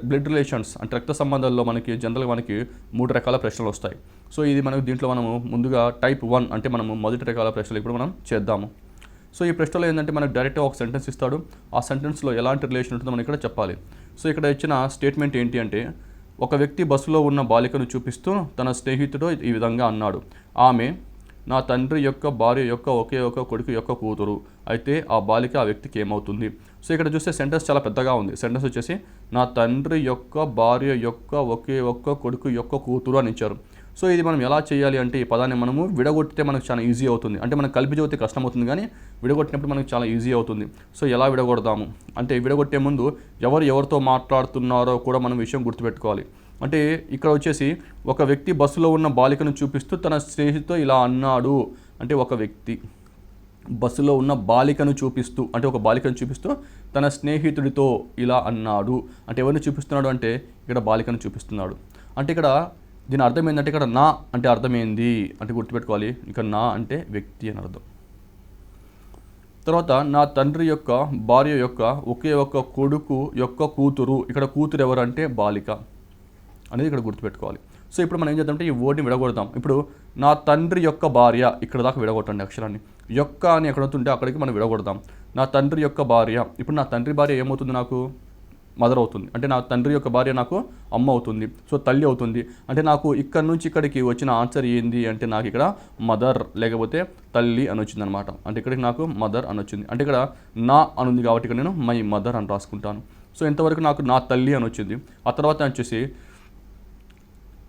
బ్లడ్ రిలేషన్స్ అంటే రక్త సంబంధాల్లో మనకి జనరల్గా మనకి 3 రకాల ప్రశ్నలు వస్తాయి. సో ఇది మనకు దీంట్లో మనము ముందుగా టైప్ 1 అంటే మనము మొదటి రకాల ప్రశ్నలు ఇప్పుడు మనం చేద్దాము. సో ఈ ప్రశ్నలో ఏంటంటే మనకు డైరెక్ట్గా ఒక సెంటెన్స్ ఇస్తాడు, ఆ సెంటెన్స్లో ఎలాంటి రిలేషన్ ఉంటుందో మనం ఇక్కడ చెప్పాలి. సో ఇక్కడ ఇచ్చిన స్టేట్మెంట్ ఏంటి అంటే ఒక వ్యక్తి బస్సులో ఉన్న బాలికను చూపిస్తూ తన స్నేహితుడు ఈ విధంగా అన్నాడు, ఆమె నా తండ్రి యొక్క భార్య యొక్క ఒకే ఒక కొడుకు యొక్క కూతురు, అయితే ఆ బాలిక ఆ వ్యక్తికి ఏమవుతుంది. సో ఇక్కడ చూస్తే సెంటెన్స్ చాలా పెద్దగా ఉంది. సెంటెన్స్ వచ్చేసి నా తండ్రి యొక్క భార్య యొక్క ఒకే ఒక్క కొడుకు యొక్క కూతురు అని ఇచ్చారు. సో ఇది మనం ఎలా చేయాలి అంటే ఈ పదాన్ని మనము విడగొట్టితే మనకు చాలా ఈజీ అవుతుంది. అంటే మనం కలిపి చదివితే కష్టం అవుతుంది, కానీ విడగొట్టినప్పుడు మనకు చాలా ఈజీ అవుతుంది. సో ఎలా విడగొడదాము అంటే విడగొట్టే ముందు ఎవరితో మాట్లాడుతున్నారో కూడా మనం విషయం గుర్తుపెట్టుకోవాలి. అంటే ఇక్కడ వచ్చేసి ఒక వ్యక్తి బస్సులో ఉన్న బాలికను చూపిస్తూ తన స్నేహితుతో ఇలా అన్నాడు అంటే ఒక వ్యక్తి బస్సులో ఉన్న బాలికను చూపిస్తూ అంటే ఒక బాలికను చూపిస్తూ తన స్నేహితుడితో ఇలా అన్నాడు అంటే ఎవరిని చూపిస్తున్నాడు అంటే ఇక్కడ బాలికను చూపిస్తున్నాడు. అంటే ఇక్కడ దీని అర్థం ఏంటంటే ఇక్కడ నా అంటే అర్థమైంది అంటే గుర్తుపెట్టుకోవాలి, ఇక్కడ నా అంటే వ్యక్తి అని అర్థం. తర్వాత నా తండ్రి యొక్క భార్య యొక్క ఒకే ఒక్క కొడుకు యొక్క కూతురు, ఇక్కడ కూతురు ఎవరంటే బాలిక అనేది ఇక్కడ గుర్తుపెట్టుకోవాలి. సో ఇప్పుడు మనం ఏం చేద్దామంటే ఈ వర్డ్ని విడగొడదాం. ఇప్పుడు నా తండ్రి యొక్క భార్య ఇక్కడ దాకా విడగొట్టండి అక్షరాన్ని, యొక్క అని ఎక్కడ అవుతుంటే అక్కడికి మనం విడగొడదాం. నా తండ్రి యొక్క భార్య, ఇప్పుడు నా తండ్రి భార్య ఏమవుతుంది నాకు మదర్ అవుతుంది, అంటే నా తండ్రి యొక్క భార్య నాకు అమ్మ అవుతుంది, సో తల్లి అవుతుంది. అంటే నాకు ఇక్కడ నుంచి ఇక్కడికి వచ్చిన ఆన్సర్ ఏంది అంటే నాకు ఇక్కడ మదర్ లేకపోతే తల్లి అని వచ్చింది అనమాట. అంటే ఇక్కడికి నాకు మదర్ అని వచ్చింది. అంటే ఇక్కడ నా అనుంది కాబట్టి ఇక్కడ నేను మై మదర్ అని రాసుకుంటాను. సో ఇంతవరకు నాకు నా తల్లి అని వచ్చింది. ఆ తర్వాత వచ్చేసి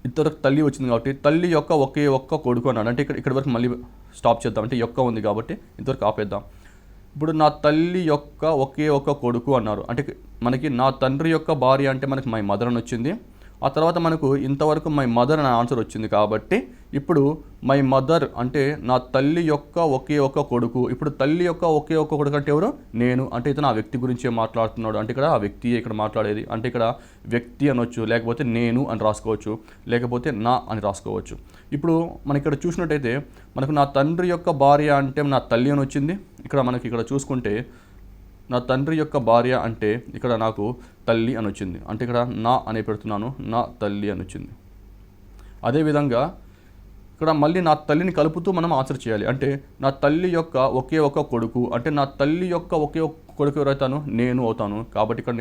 ఇంతవరకు తల్లి వచ్చింది కాబట్టి తల్లి యొక్క ఒకే ఒక్క కొడుకు అన్నాడు. అంటే ఇక్కడ వరకు మళ్ళీ స్టాప్ చేద్దాం. అంటే యొక్క ఉంది కాబట్టి ఇంతవరకు ఆపేద్దాం. ఇప్పుడు నా తల్లి యొక్క ఒకే ఒక్క కొడుకు అన్నారు. అంటే మనకి నా తండ్రి యొక్క భార్య అంటే మనకి మై మదర్ అని వచ్చింది. ఆ తర్వాత మనకు ఇంతవరకు మై మదర్ అనే ఆన్సర్ వచ్చింది కాబట్టి ఇప్పుడు మై మదర్ అంటే నా తల్లి యొక్క ఒకే ఒక్క కొడుకు. ఇప్పుడు తల్లి యొక్క ఒకే ఒక్క కొడుకు అంటే ఎవరు? నేను. అంటే ఇతను ఆ వ్యక్తి గురించే మాట్లాడుతున్నాడు. అంటే ఇక్కడ ఆ వ్యక్తియే ఇక్కడ మాట్లాడేది. అంటే ఇక్కడ వ్యక్తి అనొచ్చు, లేకపోతే నేను అని రాసుకోవచ్చు, లేకపోతే నా అని రాసుకోవచ్చు. ఇప్పుడు మనం ఇక్కడ చూసినట్టయితే మనకు నా తండ్రి యొక్క భార్య అంటే నా తల్లి అని వచ్చింది. ఇక్కడ మనకి ఇక్కడ చూసుకుంటే నా తండ్రి యొక్క భార్య అంటే ఇక్కడ నాకు తల్లి అని వచ్చింది. అంటే ఇక్కడ నా అనే పెడుతున్నాను, నా తల్లి అని వచ్చింది. అదేవిధంగా ఇక్కడ మళ్ళీ నా తల్లిని కలుపుతూ మనం ఆన్సర్ చేయాలి. అంటే నా తల్లి యొక్క ఒకే ఒక్క కొడుకు అంటే నా తల్లి యొక్క ఒకే ఒక్క కొడుకు ఎవరైతాను? నేను అవుతాను. కాబట్టి ఇక్కడ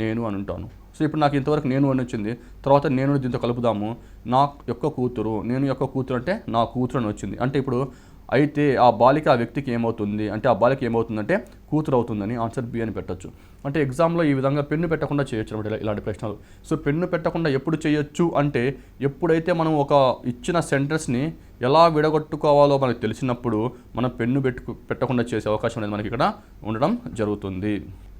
నేను అని ఉంటాను. సో ఇప్పుడు నాకు ఇంతవరకు నేను అని వచ్చింది. తర్వాత నేను దీంతో కలుపుదాము. నా యొక్క కూతురు, నేను యొక్క కూతురు అంటే నా కూతురు అని వచ్చింది. అంటే ఇప్పుడు అయితే ఆ బాలిక ఆ వ్యక్తికి ఏమవుతుంది అంటే ఆ బాలిక ఏమవుతుందంటే కూతురు అవుతుందని ఆన్సర్ బి అని పెట్టచ్చు. అంటే ఎగ్జామ్లో ఈ విధంగా పెన్ను పెట్టకుండా చేయొచ్చు అనమాట ఇలాంటి ప్రశ్నలు. సో పెన్ను పెట్టకుండా ఎప్పుడు చేయొచ్చు అంటే ఎప్పుడైతే మనం ఒక ఇచ్చిన సెంటెన్స్ని ఎలా విడగొట్టుకోవాలో మనకు తెలిసినప్పుడు మనం పెన్ను పెట్టకుండా చేసే అవకాశం అనేది మనకి ఇక్కడ ఉండడం జరుగుతుంది.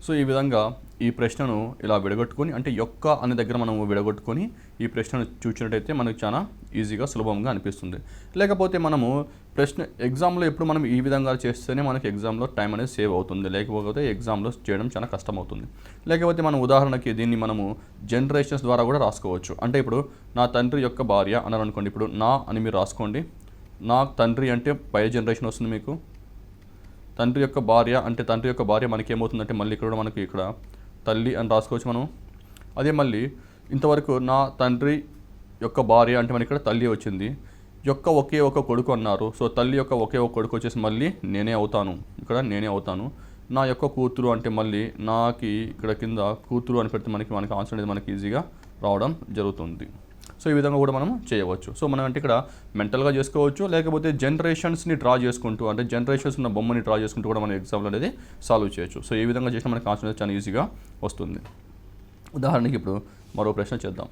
సో ఈ విధంగా ఈ ప్రశ్నను ఇలా విడగొట్టుకొని అంటే యొక్క అనే దగ్గర మనం విడగొట్టుకొని ఈ ప్రశ్నను చూసినట్టయితే మనకు చాలా ఈజీగా సులభంగా అనిపిస్తుంది. లేకపోతే మనము ప్రశ్న ఎగ్జామ్లో ఎప్పుడు మనం ఈ విధంగా చేస్తేనే మనకి ఎగ్జామ్లో టైం అనేది సేవ్ అవుతుంది. లేకపోతే ఎగ్జామ్లో చేయడం చాలా కష్టం అవుతుంది. లేకపోతే మనం ఉదాహరణకి దీన్ని మనము జనరేషన్స్ ద్వారా కూడా రాసుకోవచ్చు. అంటే ఇప్పుడు నా తండ్రి యొక్క భార్య అన్నారు అనుకోండి. ఇప్పుడు నా అని మీరు రాసుకోండి. నా తండ్రి అంటే పై జనరేషన్ వస్తుంది మీకు. తండ్రి యొక్క భార్య అంటే తండ్రి యొక్క భార్య మనకి ఏమవుతుందంటే మళ్ళీ ఇక్కడ మనకి ఇక్కడ తల్లి అని రాసుకోవచ్చు మనం. అదే మళ్ళీ ఇంతవరకు నా తండ్రి యొక్క భార్య అంటే మనకి ఇక్కడ తల్లి వచ్చింది. యొక్క ఒకే ఒక కొడుకు అన్నారు. సో తల్లి యొక్క ఒకే ఒక కొడుకు వచ్చేసి మళ్ళీ నేనే అవుతాను. ఇక్కడ నేనే అవుతాను. నా యొక్క కూతురు అంటే మళ్ళీ నాకి ఇక్కడ కింద కూతురు అని పెడితే మనకి ఆన్సర్ అనేది మనకి ఈజీగా రావడం జరుగుతుంది. సో ఈ విధంగా కూడా మనం చేయవచ్చు. సో మనం అంటే ఇక్కడ మెంటల్గా చేసుకోవచ్చు, లేకపోతే జనరేషన్స్ని డ్రా చేసుకుంటూ అంటే జనరేషన్స్ ఉన్న బొమ్మని డ్రా చేసుకుంటూ కూడా మనం ఎగ్జామ్లో అనేది సాల్వ్ చేయొచ్చు. సో ఈ విధంగా చేసిన మనకి ఆన్సర్ చాలా ఈజీగా వస్తుంది. ఉదాహరణకి ఇప్పుడు మరో ప్రశ్న చేద్దాం.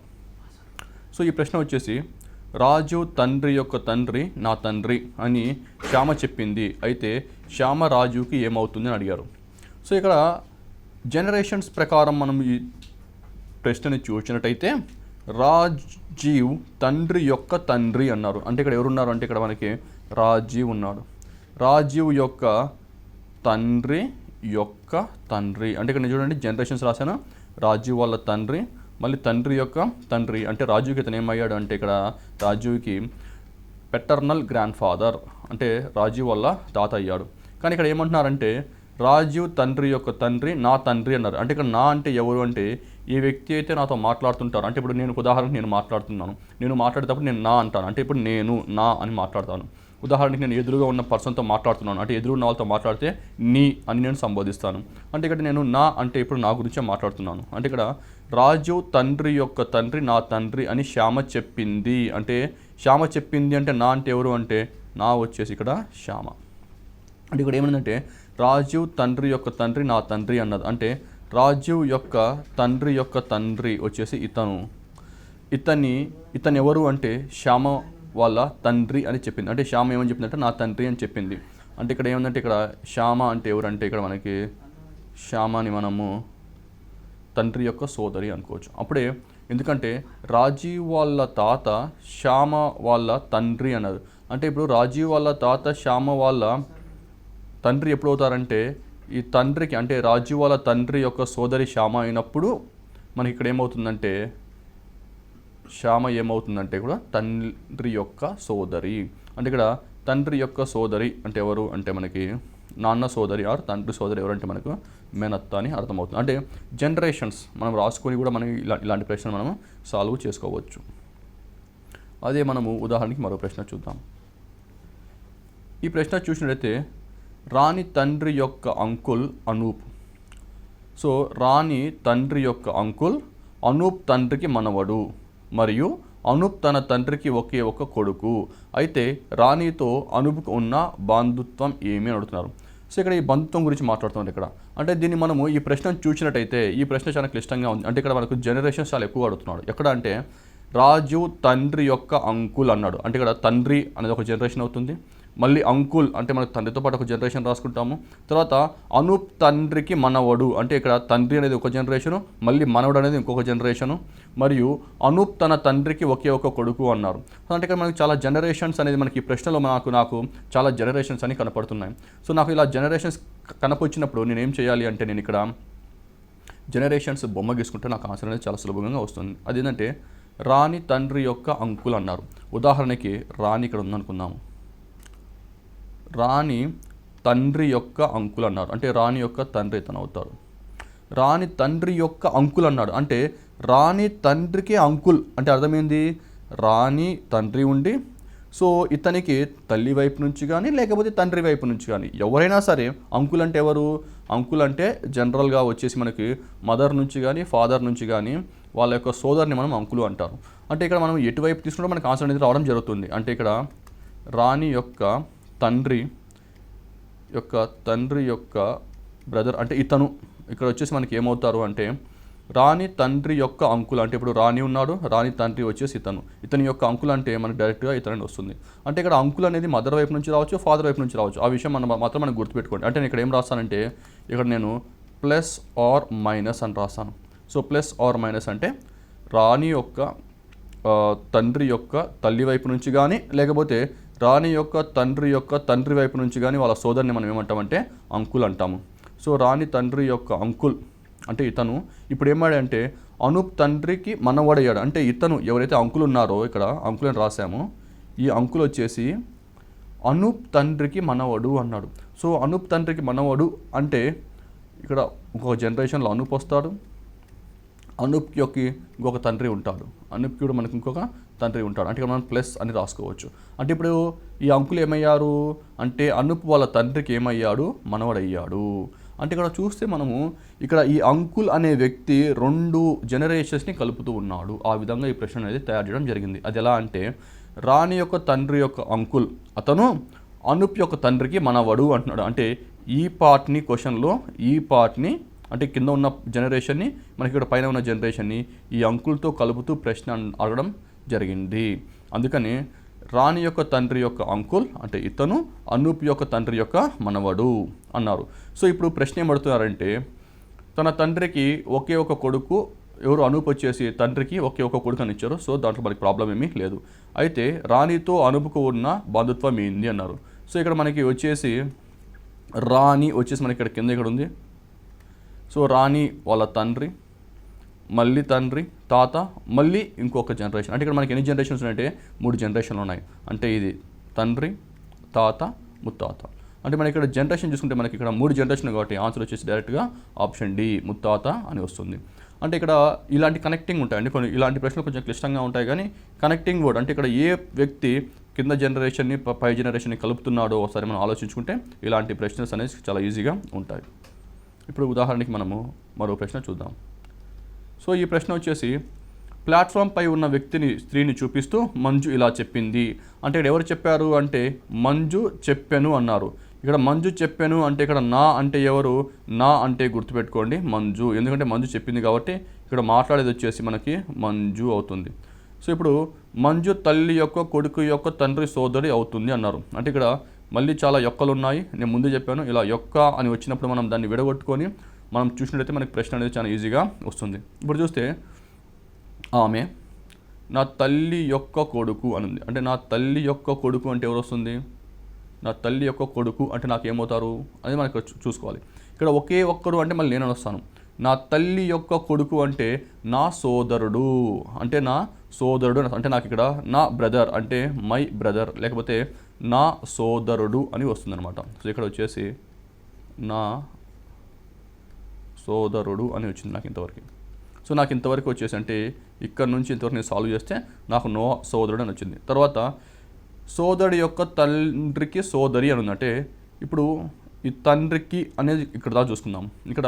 సో ఈ ప్రశ్న వచ్చేసి రాజు తండ్రి యొక్క తండ్రి నా తండ్రి అని శ్యామ చెప్పింది. అయితే శ్యామ రాజుకి ఏమవుతుంది అని అడిగారు. సో ఇక్కడ జనరేషన్స్ ప్రకారం మనం ఈ ప్రశ్నని చూసినట్టయితే రాజీవ్ తండ్రి యొక్క తండ్రి అన్నారు. అంటే ఇక్కడ ఎవరున్నారు అంటే ఇక్కడ మనకి రాజీవ్ ఉన్నాడు. రాజీవ్ యొక్క తండ్రి అంటే ఇక్కడ నేను చూడండి జనరేషన్స్ రాశాను. రాజీవ్ వాళ్ళ తండ్రి, మళ్ళీ తండ్రి యొక్క తండ్రి అంటే రాజీవ్కి ఇతను ఏమయ్యాడు అంటే ఇక్కడ రాజీవ్కి పెటర్నల్ గ్రాండ్ ఫాదర్ అంటే రాజీవ్ వాళ్ళ తాత అయ్యాడు. కానీ ఇక్కడ ఏమంటున్నారంటే రాజీవ్ తండ్రి యొక్క తండ్రి నా తండ్రి అన్నారు. అంటే ఇక్కడ నా అంటే ఎవరు అంటే ఏ వ్యక్తి అయితే నాతో మాట్లాడుతుంటారు. అంటే ఇప్పుడు నేను ఉదాహరణకి నేను మాట్లాడుతున్నాను. నేను మాట్లాడేటప్పుడు నేను నా అంటాను. అంటే ఇప్పుడు నేను నా అని మాట్లాడతాను. ఉదాహరణకి నేను ఎదురుగా ఉన్న పర్సన్తో మాట్లాడుతున్నాను. అంటే ఎదురున్న వాళ్ళతో మాట్లాడితే నీ అని నేను సంబోధిస్తాను. అంటే ఇక్కడ నేను నా అంటే ఇప్పుడు నా గురించే మాట్లాడుతున్నాను. అంటే ఇక్కడ రాజు తండ్రి యొక్క తండ్రి నా తండ్రి అని శ్యామ చెప్పింది. అంటే శ్యామ చెప్పింది అంటే నా అంటే ఎవరు అంటే నా వచ్చేసి ఇక్కడ శ్యామ. అంటే ఇక్కడ ఏమైందంటే రాజీవ్ తండ్రి యొక్క తండ్రి నా తండ్రి అన్నది. అంటే రాజీవ్ యొక్క తండ్రి వచ్చేసి ఇతను ఎవరు అంటే శ్యామ వాళ్ళ తండ్రి అని చెప్పింది. అంటే శ్యామ ఏమని చెప్పిందంటే నా తండ్రి అని చెప్పింది. అంటే ఇక్కడ ఏమందంటే ఇక్కడ శ్యామ అంటే ఎవరంటే ఇక్కడ మనకి శ్యామని మనము తండ్రి యొక్క సోదరి అనుకోవచ్చు. అప్పుడే ఎందుకంటే రాజీవ్ వాళ్ళ తాత శ్యామ వాళ్ళ తండ్రి అన్నారు. అంటే ఇప్పుడు రాజీవ్ వాళ్ళ తాత శ్యామ వాళ్ళ తండ్రి ఎప్పుడు అవుతారంటే ఈ తండ్రికి అంటే రాజీవ్ వాళ్ళ తండ్రి యొక్క సోదరి శ్యామ అయినప్పుడు మనకి ఇక్కడ ఏమవుతుందంటే శ్యామ ఏమవుతుందంటే కూడా తండ్రి యొక్క సోదరి. అంటే ఇక్కడ తండ్రి యొక్క సోదరి అంటే ఎవరు అంటే మనకి నాన్న సోదరి ఆర్ తండ్రి సోదరి ఎవరంటే మనకు మేనత్త అని అర్థమవుతుంది. అంటే జనరేషన్స్ మనం రాసుకొని కూడా మనం ఇలాంటి ప్రశ్నలు మనము సాల్వ్ చేసుకోవచ్చు. అదే మనము ఉదాహరణకి మరో ప్రశ్న చూద్దాం. ఈ ప్రశ్న చూసినట్లయితే రాణి తండ్రి యొక్క అంకుల్ అనూప్. సో రాణి తండ్రి యొక్క అంకుల్ అనూప్ తండ్రికి మనవడు మరియు అనూప్ తన తండ్రికి ఒకే ఒక కొడుకు. అయితే రాణితో అనూప్కు ఉన్న బంధుత్వం ఏమి అని అడుగుతున్నారు. సో ఇక్కడ ఈ బంధుత్వం గురించి మాట్లాడుతున్నాం ఇక్కడ. అంటే దీన్ని మనము ఈ ప్రశ్నను చూసినట్టయితే ఈ ప్రశ్న చాలా క్లిష్టంగా ఉంది. అంటే ఇక్కడ మనకు జనరేషన్స్ చాలా ఎక్కువ అడుగుతున్నాడు. ఎక్కడ అంటే రాజు తండ్రి యొక్క అంకుల్ అన్నాడు. అంటే ఇక్కడ తండ్రి అనేది ఒక జనరేషన్ అవుతుంది. మళ్ళీ అంకుల్ అంటే మనకు తండ్రితో పాటు ఒక జనరేషన్ రాసుకుంటాము. తర్వాత అనూప్ తండ్రికి మనవడు అంటే ఇక్కడ తండ్రి అనేది ఒక జనరేషను, మళ్ళీ మనవడు అనేది ఇంకొక జనరేషను, మరియు అనూప్ తన తండ్రికి ఒకే ఒక కొడుకు అన్నారు. అంటే ఇక్కడ మనకి చాలా జనరేషన్స్ అనేది మనకి ఈ ప్రశ్నలో నాకు చాలా జనరేషన్స్ అని కనపడుతున్నాయి. సో నాకు ఇలా జనరేషన్స్ కనపొచ్చినప్పుడు నేను ఏం చేయాలి అంటే నేను ఇక్కడ జనరేషన్స్ బొమ్మ గీసుకుంటే నాకు ఆన్సర్ అనేది చాలా సులభంగా వస్తుంది. అదేంటంటే రాణి తండ్రి యొక్క అంకుల్ అన్నారు. ఉదాహరణకి రాణి ఇక్కడ ఉందనుకుందాము. రాణి తండ్రి యొక్క అంకుల్ అన్నారు. అంటే రాణి యొక్క తండ్రి ఇతను అవుతాడు. రాణి తండ్రి యొక్క అంకుల్ అన్నాడు. అంటే రాణి తండ్రికి అంకుల్ అంటే అర్థమైంది, రాణి తండ్రి ఉండి సో ఇతనికి తల్లి వైపు నుంచి కానీ లేకపోతే తండ్రి వైపు నుంచి కానీ ఎవరైనా సరే అంకుల్ అంటే ఎవరు? అంకుల్ అంటే జనరల్గా వచ్చేసి మనకి మదర్ నుంచి కానీ ఫాదర్ నుంచి కానీ వాళ్ళ యొక్క సోదరుని మనం అంకులు అంటారు. అంటే ఇక్కడ మనం ఎటువైపు తీసుకుంటే మనకు ఆన్సర్ అనేది రావడం జరుగుతుంది. అంటే ఇక్కడ రాణి యొక్క తండ్రి యొక్క బ్రదర్ అంటే ఇతను ఇక్కడ వచ్చేసి మనకి ఏమవుతారు అంటే రాణి తండ్రి యొక్క అంకుల్ అంటే ఇప్పుడు రాణి ఉన్నాడు, రాణి తండ్రి వచ్చేసి ఇతని యొక్క అంకుల్ అంటే మనకు డైరెక్ట్గా ఇతని వస్తుంది. అంటే ఇక్కడ అంకుల్ అనేది మదర్ వైపు నుంచి రావచ్చు, ఫాదర్ వైపు నుంచి రావచ్చు. ఆ విషయం మాత్రం మనం గుర్తుపెట్టుకోండి. అంటే నేను ఇక్కడ ఏం రాస్తానంటే ఇక్కడ నేను ప్లస్ ఆర్ మైనస్ అని రాస్తాను. సో ప్లస్ ఆర్ మైనస్ అంటే రాణి యొక్క తండ్రి యొక్క తల్లి వైపు నుంచి కానీ లేకపోతే రాణి యొక్క తండ్రి వైపు నుంచి కానీ వాళ్ళ సోదరుని మనం ఏమంటామంటే అంకుల్ అంటాము. సో రాణి తండ్రి యొక్క అంకుల్ అంటే ఇతను ఇప్పుడు ఏమాడంటే అనూప్ తండ్రికి మనవడయ్యాడు. అంటే ఇతను ఎవరైతే అంకుల్ ఉన్నారో ఇక్కడ అంకుల్ అని రాసామో ఈ అంకుల్ వచ్చేసి అనూప్ తండ్రికి మనవడు అన్నాడు. సో అనూప్ తండ్రికి మనవడు అంటే ఇక్కడ ఇంకొక జనరేషన్లో అనూప్ వస్తాడు, అనూప్కి ఇంకొక తండ్రి ఉంటాడు, అనూప్కి కూడా మనకి ఇంకొక తండ్రి ఉంటాడు. అంటే ఇక్కడ మనం ప్లస్ అని రాసుకోవచ్చు. అంటే ఇప్పుడు ఈ అంకుల్ ఏమయ్యారు అంటే అనూప్ వాళ్ళ తండ్రికి ఏమయ్యాడు? మనవడయ్యాడు. అంటే ఇక్కడ చూస్తే మనము ఇక్కడ ఈ అంకుల్ అనే వ్యక్తి 2 జనరేషన్స్ని కలుపుతూ ఉన్నాడు. ఆ విధంగా ఈ ప్రశ్న అనేది తయారు చేయడం జరిగింది. అది ఎలా అంటే రాణి యొక్క తండ్రి యొక్క అంకుల్ అతను అనూప్ యొక్క తండ్రికి మనవడు అంటున్నాడు. అంటే ఈ పార్ట్ని క్వశ్చన్లో ఈ పార్ట్ని అంటే కింద ఉన్న జనరేషన్ని మనకి ఇక్కడ పైన ఉన్న జనరేషన్ని ఈ అంకుల్తో కలుపుతూ ప్రశ్న అడగడం జరిగింది. అందుకని రాణి యొక్క తండ్రి యొక్క అంకుల్ అంటే ఇతను అనూప్ యొక్క తండ్రి యొక్క మనవడు అన్నారు. సో ఇప్పుడు ప్రశ్న ఏమడుతున్నారంటే తన తండ్రికి ఒకే ఒక కొడుకు ఎవరు అనూప్ వచ్చేసి తండ్రికి ఒకే ఒక కొడుకు అని ఇచ్చారు. సో దాంట్లో మనకి ప్రాబ్లం ఏమీ లేదు. అయితే రాణితో అనూప్కు ఉన్న బంధుత్వం ఏంది అన్నారు. సో ఇక్కడ మనకి వచ్చేసి రాణి వచ్చేసి మనకి ఇక్కడ కింద ఇక్కడ ఉంది. సో రాణి వాళ్ళ తండ్రి, మళ్ళీ తండ్రి, తాత, మళ్ళీ ఇంకొక జనరేషన్. అంటే ఇక్కడ మనకి ఎన్ని జనరేషన్స్ ఉన్నాయంటే 3 జనరేషన్లు ఉన్నాయి. అంటే ఇది తండ్రి, తాత, ముత్తాత. అంటే మనకి ఇక్కడ జనరేషన్ చూసుకుంటే మనకి ఇక్కడ 3 జనరేషన్ కాబట్టి ఆన్సర్ వచ్చేసి డైరెక్ట్గా ఆప్షన్ డి ముత్తాత అని వస్తుంది. అంటే ఇక్కడ ఇలాంటి కనెక్టింగ్ ఉంటాయండి. కొన్ని ఇలాంటి ప్రశ్నలు కొంచెం క్లిష్టంగా ఉంటాయి కానీ కనెక్టింగ్ వర్డ్ అంటే ఇక్కడ ఏ వ్యక్తి కింద జనరేషన్ని పై జనరేషన్ని కలుపుతున్నాడో ఒకసారి మనం ఆలోచించుకుంటే ఇలాంటి ప్రశ్నలు అనేవి చాలా ఈజీగా ఉంటాయి. ఇప్పుడు ఉదాహరణకి మనము మరో ప్రశ్న చూద్దాం. సో ఈ ప్రశ్న వచ్చేసి ప్లాట్ఫామ్పై ఉన్న స్త్రీని చూపిస్తూ మంజు ఇలా చెప్పింది. అంటే ఇక్కడ ఎవరు చెప్పారు అంటే మంజు చెప్పెను అన్నారు. ఇక్కడ మంజు చెప్పాను అంటే ఇక్కడ నా అంటే ఎవరు? నా అంటే గుర్తుపెట్టుకోండి మంజు. ఎందుకంటే మంజు చెప్పింది కాబట్టి ఇక్కడ మాట్లాడేది వచ్చేసి మనకి మంజు అవుతుంది. సో ఇప్పుడు మంజు తల్లి యొక్క కొడుకు యొక్క తండ్రి సోదరి అవుతుంది అన్నారు. అంటే ఇక్కడ మళ్ళీ చాలా యొక్కలు ఉన్నాయి. నేను ముందు చెప్పాను ఇలా యొక్క అని వచ్చినప్పుడు మనం దాన్ని విడగొట్టుకొని మనం చూసినట్లయితే మనకి ప్రశ్న అనేది చాలా ఈజీగా వస్తుంది. ఇప్పుడు చూస్తే ఆమె నా తల్లి యొక్క కొడుకు అని ఉంది. అంటే నా తల్లి యొక్క కొడుకు అంటే ఎవరు వస్తుంది? నా తల్లి యొక్క కొడుకు అంటే నాకు ఏమవుతారు అనేది మనకు చూసుకోవాలి. ఇక్కడ ఒకే ఒక్కరు అంటే మళ్ళీ నేను వస్తాను. నా తల్లి యొక్క కొడుకు అంటే నా సోదరుడు. అంటే నా సోదరుడు అంటే నాకు ఇక్కడ నా బ్రదర్ అంటే మై బ్రదర్ లేకపోతే నా సోదరుడు అని వస్తుందన్నమాట. సో ఇక్కడ వచ్చేసి నా సోదరుడు అని వచ్చింది నాకు ఇంతవరకు. సో నాకు ఇంతవరకు వచ్చేసి అంటే ఇక్కడ నుంచి ఇంతవరకు నేను సాల్వ్ చేస్తే నాకు నో సోదరుడు అని వచ్చింది. తర్వాత సోదరుడి యొక్క తండ్రికి సోదరి అని ఉంది. అంటే ఇప్పుడు ఈ తండ్రికి అనేది ఇక్కడ దాకా చూసుకుందాం. ఇక్కడ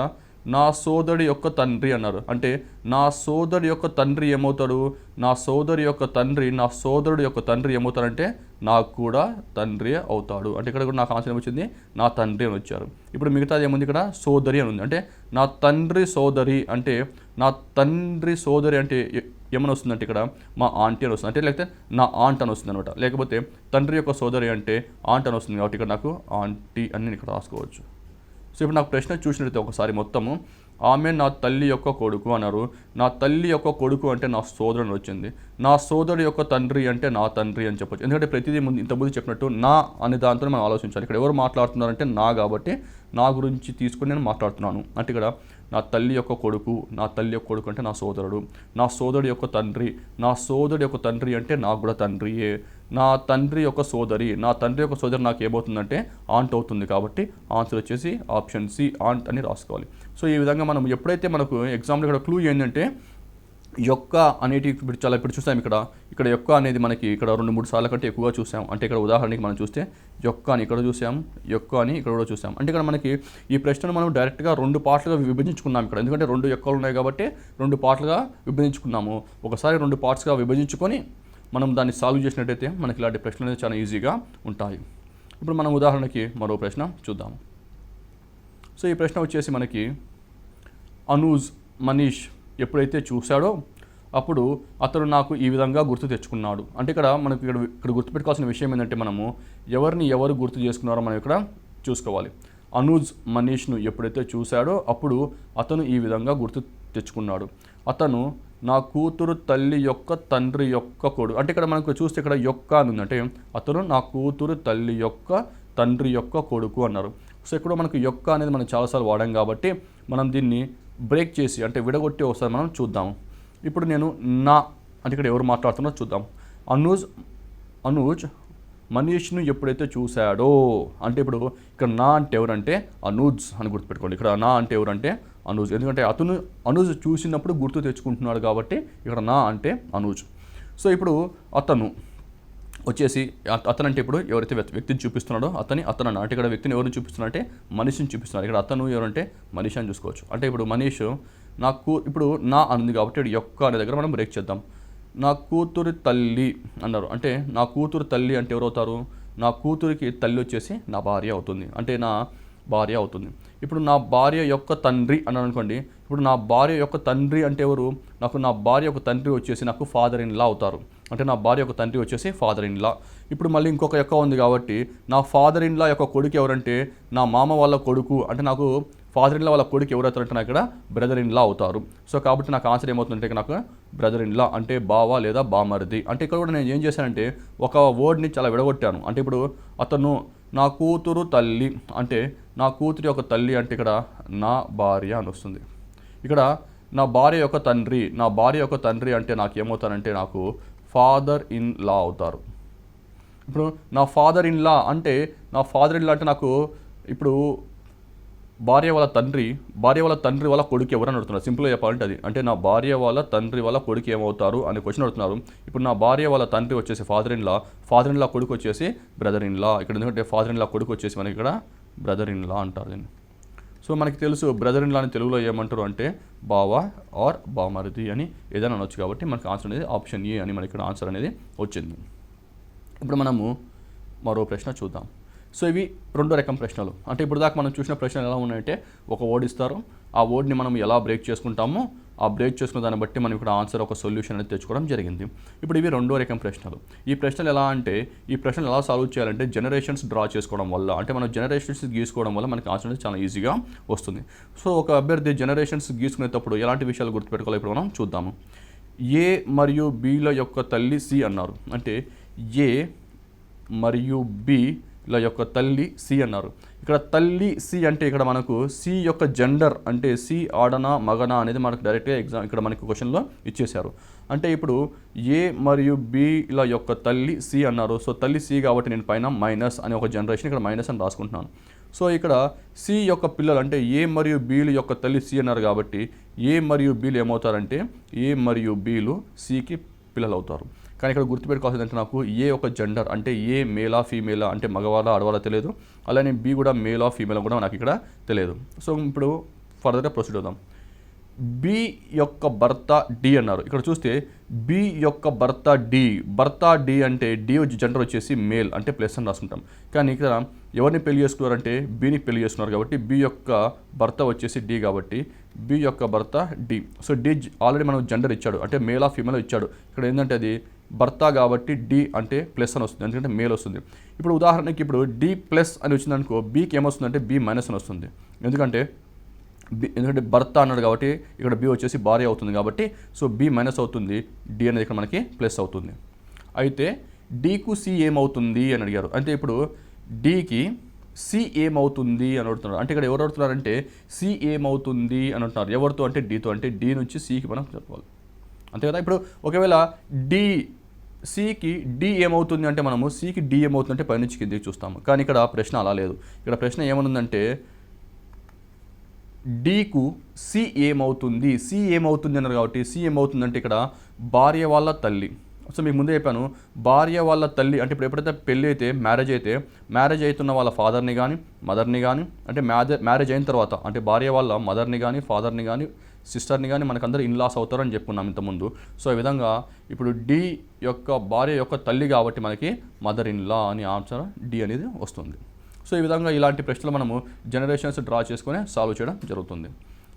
నా సోదరుడి యొక్క తండ్రి అన్నారు. అంటే నా సోదరుడి యొక్క తండ్రి ఏమవుతాడు? నా సోదరి యొక్క తండ్రి నా సోదరుడు యొక్క తండ్రి ఏమవుతారంటే నాకు కూడా తండ్రి అవుతాడు. అంటే ఇక్కడ కూడా నాకు ఆన్సర్ వచ్చింది నా తండ్రి అని వచ్చారు. ఇప్పుడు మిగతాది ఏముంది? ఇక్కడ సోదరి అని ఉంది. అంటే నా తండ్రి సోదరి అంటే నా తండ్రి సోదరి అంటే ఏమని వస్తుందంటే ఇక్కడ మా ఆంటీ అని వస్తుంది, అంటే లేకపోతే నా ఆంట్ అని వస్తుంది అనమాట. లేకపోతే తండ్రి యొక్క సోదరి అంటే ఆంట్ అని వస్తుంది కాబట్టి ఇక్కడ నాకు ఆంటీ అని నేను ఇక్కడ రాసుకోవచ్చు. సో ఇప్పుడు నాకు ప్రశ్న చూసినట్లయితే ఒకసారి మొత్తము, ఆమె నా తల్లి యొక్క కొడుకు అన్నారు. నా తల్లి యొక్క కొడుకు అంటే నా సోదరుని వచ్చింది. నా సోదరుడు యొక్క తండ్రి అంటే నా తండ్రి అని చెప్పొచ్చు. ఎందుకంటే ప్రతిదీ ఇంతకుముందు చెప్పినట్టు నా అనే దాంతో మనం ఆలోచించాలి. ఇక్కడ ఎవరు మాట్లాడుతున్నారంటే నా, కాబట్టి నా గురించి తీసుకుని నేను మాట్లాడుతున్నాను. అంటే ఇక్కడ నా తల్లి యొక్క కొడుకు, నా తల్లి యొక్క కొడుకు అంటే నా సోదరుడు, నా సోదరుడు యొక్క తండ్రి, నా సోదరుడు యొక్క తండ్రి అంటే నాకు కూడా తండ్రియే, నా తండ్రి యొక్క సోదరి, నా తండ్రి యొక్క సోదరి నాకు ఏమవుతుందంటే ఆంట్ అవుతుంది. కాబట్టి ఆన్సర్ వచ్చేసి ఆప్షన్ సి ఆంట్ అని రాసుకోవాలి. సో ఈ విధంగా మనం ఎప్పుడైతే మనకు ఎగ్జామ్లో ఇక్కడ క్లూ ఏంటంటే యొక్క అనేటి ఇప్పుడు చూసాం. ఇక్కడ యొక్క అనేది మనకి ఇక్కడ 2-3 సార్ల కంటే ఎక్కువగా చూసాం. అంటే ఇక్కడ ఉదాహరణకి మనం చూస్తే యొక్క అని ఇక్కడ చూసాం, యొక్క అని ఇక్కడ కూడా చూసాం. అంటే ఇక్కడ మనకి ఈ ప్రశ్నను మనం డైరెక్ట్గా 2 పార్ట్లుగా విభజించుకున్నాం ఇక్కడ. ఎందుకంటే 2 యొక్కలు ఉన్నాయి కాబట్టి 2 పార్ట్లుగా విభజించుకున్నాము. ఒకసారి 2 పార్ట్స్గా విభజించుకొని మనం దాన్ని సాల్వ్ చేసినట్టయితే మనకి ఇలాంటి ప్రశ్నలు అనేది చాలా ఈజీగా ఉంటాయి. ఇప్పుడు మనం ఉదాహరణకి మరో ప్రశ్న చూద్దాము. సో ఈ ప్రశ్న వచ్చేసి మనకి అనూజ్ మనీష్ ఎప్పుడైతే చూశాడో అప్పుడు అతను నాకు ఈ విధంగా గుర్తు తెచ్చుకున్నాడు. అంటే ఇక్కడ మనకి ఇక్కడ గుర్తుపెట్టుకోవాల్సిన విషయం ఏంటంటే మనము ఎవరు గుర్తు చేసుకున్నారో మనం ఇక్కడ చూసుకోవాలి. అనూజ్ మనీష్ను ఎప్పుడైతే చూశాడో అప్పుడు అతను ఈ విధంగా గుర్తు తెచ్చుకున్నాడు. అతను నా కూతురు తల్లి యొక్క తండ్రి యొక్క కొడుకు. అంటే ఇక్కడ మనకు చూస్తే ఇక్కడ యొక్క అని ఉంది. అంటే అతను నా కూతురు తల్లి యొక్క తండ్రి యొక్క కొడుకు అన్నారు. సో ఇక్కడ మనకు యొక్క అనేది మనం చాలాసార్లు వాడాం కాబట్టి మనం దీన్ని బ్రేక్ చేసి అంటే విడగొట్టి ఒకసారి మనం చూద్దాము. ఇప్పుడు నేను నా అంటే ఇక్కడ ఎవరు మాట్లాడుతున్నారో చూద్దాం. అనూజ్ మనీష్ను ఎప్పుడైతే చూశాడో అంటే ఇప్పుడు ఇక్కడ నా అంటే ఎవరంటే అనూజ్ అని గుర్తుపెట్టుకోండి. ఇక్కడ నా అంటే ఎవరంటే అనూజ్, ఎందుకంటే అనూజ్ చూసినప్పుడు గుర్తు తెచ్చుకుంటున్నాడు కాబట్టి ఇక్కడ నా అంటే అనూజ్. సో ఇప్పుడు అతను వచ్చేసి అతను అంటే ఇప్పుడు ఎవరైతే వ్యక్తిని చూపిస్తున్నాడో అతను అంటే ఇక్కడ వ్యక్తిని ఎవరిని చూపిస్తున్నారంటే మనిషిని చూపిస్తున్నారు. ఇక్కడ అతను ఎవరంటే మనిషి అని చూసుకోవచ్చు. అంటే ఇప్పుడు మనీష్ ఇప్పుడు నా అంది కాబట్టి యొక్క అనే దగ్గర మనం బ్రేక్ చేద్దాం. నా కూతురు తల్లి అన్నారు. అంటే నా కూతురు తల్లి అంటే ఎవరు అవుతారు? నా కూతురికి తల్లి వచ్చేసి నా భార్య అవుతుంది, అంటే నా భార్య అవుతుంది. ఇప్పుడు నా భార్య యొక్క తండ్రి అన్నాను అనుకోండి. ఇప్పుడు నా భార్య యొక్క తండ్రి అంటే ఎవరు? నా భార్య యొక్క తండ్రి వచ్చేసి నాకు ఫాదర్ ఇన్ లా అవుతారు. అంటే నా భార్య యొక్క తండ్రి వచ్చేసి ఫాదర్ ఇన్ లా. ఇప్పుడు మళ్ళీ ఇంకొక యొక్క ఉంది కాబట్టి నా ఫాదర్ ఇన్ లా యొక్క కొడుకు ఎవరంటే నా మామ వాళ్ళ కొడుకు, అంటే నాకు ఫాదర్ ఇన్ లా వాళ్ళ కొడుకు ఎవరు అవుతారంటే నాకు ఇక్కడ బ్రదర్ ఇన్ లా అవుతారు. సో కాబట్టి నాకు ఆన్సర్ ఏమవుతుందంటే నాకు బ్రదర్ ఇన్ లా అంటే బావ లేదా బామర్ది. అంటే ఇక్కడ కూడా నేను ఏం చేశానంటే ఒక వర్డ్ని చాలా విడగొట్టాను. అంటే ఇప్పుడు అతను నా కూతురు తల్లి అంటే నా కూతురి యొక్క తల్లి అంటే ఇక్కడ నా భార్య అని వస్తుంది. ఇక్కడ నా భార్య యొక్క తండ్రి అంటే నాకు ఏమవుతారంటే నాకు ఫాదర్ ఇన్ లా అవుతారు. ఇప్పుడు నా ఫాదర్ ఇన్ లా అంటే నాకు ఇప్పుడు భార్య వాళ్ళ తండ్రి వాళ్ళ కొడుకు ఎవరని అడుగుతున్నారు. సింపుల్గా చెప్పాలంటే అది, అంటే నా భార్య వాళ్ళ తండ్రి వాళ్ళ కొడుకు ఏమవుతారు అనే క్వశ్చన్ అడుగుతున్నారు. ఇప్పుడు నా భార్య వాళ్ళ తండ్రి వచ్చేసి ఫాదర్ ఇన్ లా కొడుకు వచ్చేసి బ్రదర్ ఇన్ లా. ఇక్కడ ఎందుకంటే ఫాదర్ ఇన్ లా కొడుకు వచ్చేసి మనకి ఇక్కడ బ్రదర్ ఇన్ లా అంటారు దీన్ని. సో మనకి తెలుసు బ్రదర్ ఇన్ లా అని తెలుగులో ఏమంటారు అంటే బావ ఆర్ బామరిది అని ఏదైనా అనొచ్చు. కాబట్టి మనకి ఆన్సర్ అనేది ఆప్షన్ ఏ అని మనకి ఇక్కడ ఆన్సర్ అనేది వచ్చింది. ఇప్పుడు మనము మరో ప్రశ్న చూద్దాం. సో ఇవి 2 రకం ప్రశ్నలు. అంటే ఇప్పుడు దాకా మనం చూసిన ప్రశ్నలు ఎలా ఉన్నాయంటే ఒక వర్డ్ ఇస్తారు, ఆ వర్డ్ని మనం ఎలా బ్రేక్ చేసుకుంటామో ఆ బ్రేక్ చేసుకున్న దాన్ని బట్టి మనం ఇక్కడ ఆన్సర్ ఒక సొల్యూషన్ అనేది తెచ్చుకోవడం జరిగింది. ఇప్పుడు ఇవి 2వ రకం ప్రశ్నలు. ఈ ప్రశ్నలు ఎలా అంటే ఈ ప్రశ్నలు ఎలా సాల్వ్ చేయాలంటే జనరేషన్స్ డ్రా చేసుకోవడం వల్ల, అంటే మనం జనరేషన్స్ గీసుకోవడం వల్ల మనకి ఆన్సర్ అనేది చాలా ఈజీగా వస్తుంది. సో ఒక అభ్యర్థి జనరేషన్స్ గీసుకునేటప్పుడు ఎలాంటి విషయాలు గుర్తుపెట్టుకోవాలి ఇప్పుడు మనం చూద్దాము. ఏ మరియు బిల యొక్క తల్లి సి అన్నారు. అంటే ఏ మరియు బిల యొక్క తల్లి సి అన్నారు. ఇక్కడ తల్లి సి అంటే ఇక్కడ మనకు సి యొక్క జెండర్ అంటే సి ఆడనా మగనా అనేది మనకు డైరెక్ట్గా ఇక్కడ మనకి క్వశ్చన్లో ఇచ్చేశారు. అంటే ఇప్పుడు ఏ మరియు బిల యొక్క తల్లి సి అన్నారు. సో తల్లి సి కాబట్టి నేను పైన మైనస్ అనే ఒక జనరేషన్ ఇక్కడ మైనస్ అని రాసుకుంటున్నాను. సో ఇక్కడ సి యొక్క పిల్లలు అంటే ఏ మరియు బీలు యొక్క తల్లి సి అన్నారు కాబట్టి ఏ మరియు బీలు ఏమవుతారంటే ఏ మరియు బీలు సికి పిల్లలు అవుతారు. కానీ ఇక్కడ గుర్తుపెట్టుకోవాల్సిందంటే నాకు ఏ ఒక జెండర్ అంటే ఏ మేలా ఫీమేలా అంటే మగవాళ్ళ ఆడవాళ్ళ తెలియదు, అలానే బి కూడా మేలా ఫీమేలా కూడా నాకు ఇక్కడ తెలియదు. సో ఇప్పుడు ఫర్దర్గా ప్రొసీడ్ అవుదాం. బి యొక్క భర్త డి అన్నారు. ఇక్కడ చూస్తే బి యొక్క భర్త డి అంటే డి జెండర్ వచ్చేసి మేల్ అంటే ప్లస్ అని రాసుకుంటాం. కానీ ఇక్కడ ఎవరిని పెళ్లి చేసుకున్నారంటే బిని పెళ్లి చేసుకున్నారు కాబట్టి బి యొక్క భర్త వచ్చేసి డి కాబట్టి బి యొక్క భర్త డి. సో డి ఆల్రెడీ మనం జెండర్ ఇచ్చాడు అంటే మేల్ ఆఫ్ ఫీమేల్ ఇచ్చాడు. ఇక్కడ ఏంటంటే అది భర్త కాబట్టి డి అంటే ప్లస్ అని వస్తుంది ఎందుకంటే మేల్ వస్తుంది. ఇప్పుడు ఉదాహరణకి ఇప్పుడు డి ప్లస్ అని వచ్చిందనుకో బీకి ఏమొస్తుందంటే బి మైనస్ అని వస్తుంది. ఎందుకంటే భర్త అన్నాడు కాబట్టి ఇక్కడ బి వచ్చేసి భార్య అవుతుంది కాబట్టి సో బి మైనస్ అవుతుంది, డి అనేది ఇక్కడ మనకి ప్లస్ అవుతుంది. అయితే డీకు సి ఏమవుతుంది అని అడిగారు. అంటే ఇప్పుడు డీకి సి ఏమవుతుంది అని అడుగుతున్నారు. అంటే ఇక్కడ ఎవరు అడుగుతున్నారంటే సి ఏమవుతుంది అని అంటున్నారు. ఎవరితో అంటే డీతో, అంటే డి నుంచి సికి మనం చెప్పాలి అంతే కదా. ఇప్పుడు ఒకవేళ డి సికి డి ఏమవుతుంది అంటే మనము సికి డి ఏమవుతుందంటే పైనుంచి కిందికి చూస్తాము. కానీ ఇక్కడ ప్రశ్న అలా లేదు. ఇక్కడ ప్రశ్న ఏమనుందంటే డీకు సి ఏమవుతుంది అన్నారు కాబట్టి సి ఏమవుతుందంటే ఇక్కడ భార్య వాళ్ళ తల్లి. సో మీకు ముందే చెప్పాను భార్య వాళ్ళ తల్లి అంటే ఇప్పుడు ఎప్పుడైతే పెళ్ళి అయితే మ్యారేజ్ అవుతున్న వాళ్ళ ఫాదర్ని కానీ మదర్ని కానీ అంటే మ్యారేజ్ అయిన తర్వాత అంటే భార్య వాళ్ళ మదర్ని కానీ ఫాదర్ని కానీ సిస్టర్ని కానీ మనకందరూ ఇన్లాస్ అవుతారని చెప్పుకున్నాం ఇంతకుముందు. సో ఈ విధంగా ఇప్పుడు డి యొక్క భార్య యొక్క తల్లి కాబట్టి మనకి మదర్ ఇన్ లా అని ఆన్సర్ డి అనేది వస్తుంది. సో ఈ విధంగా ఇలాంటి ప్రశ్నలు మనము జనరేషన్స్ డ్రా చేసుకొని సాల్వ్ చేయడం జరుగుతుంది.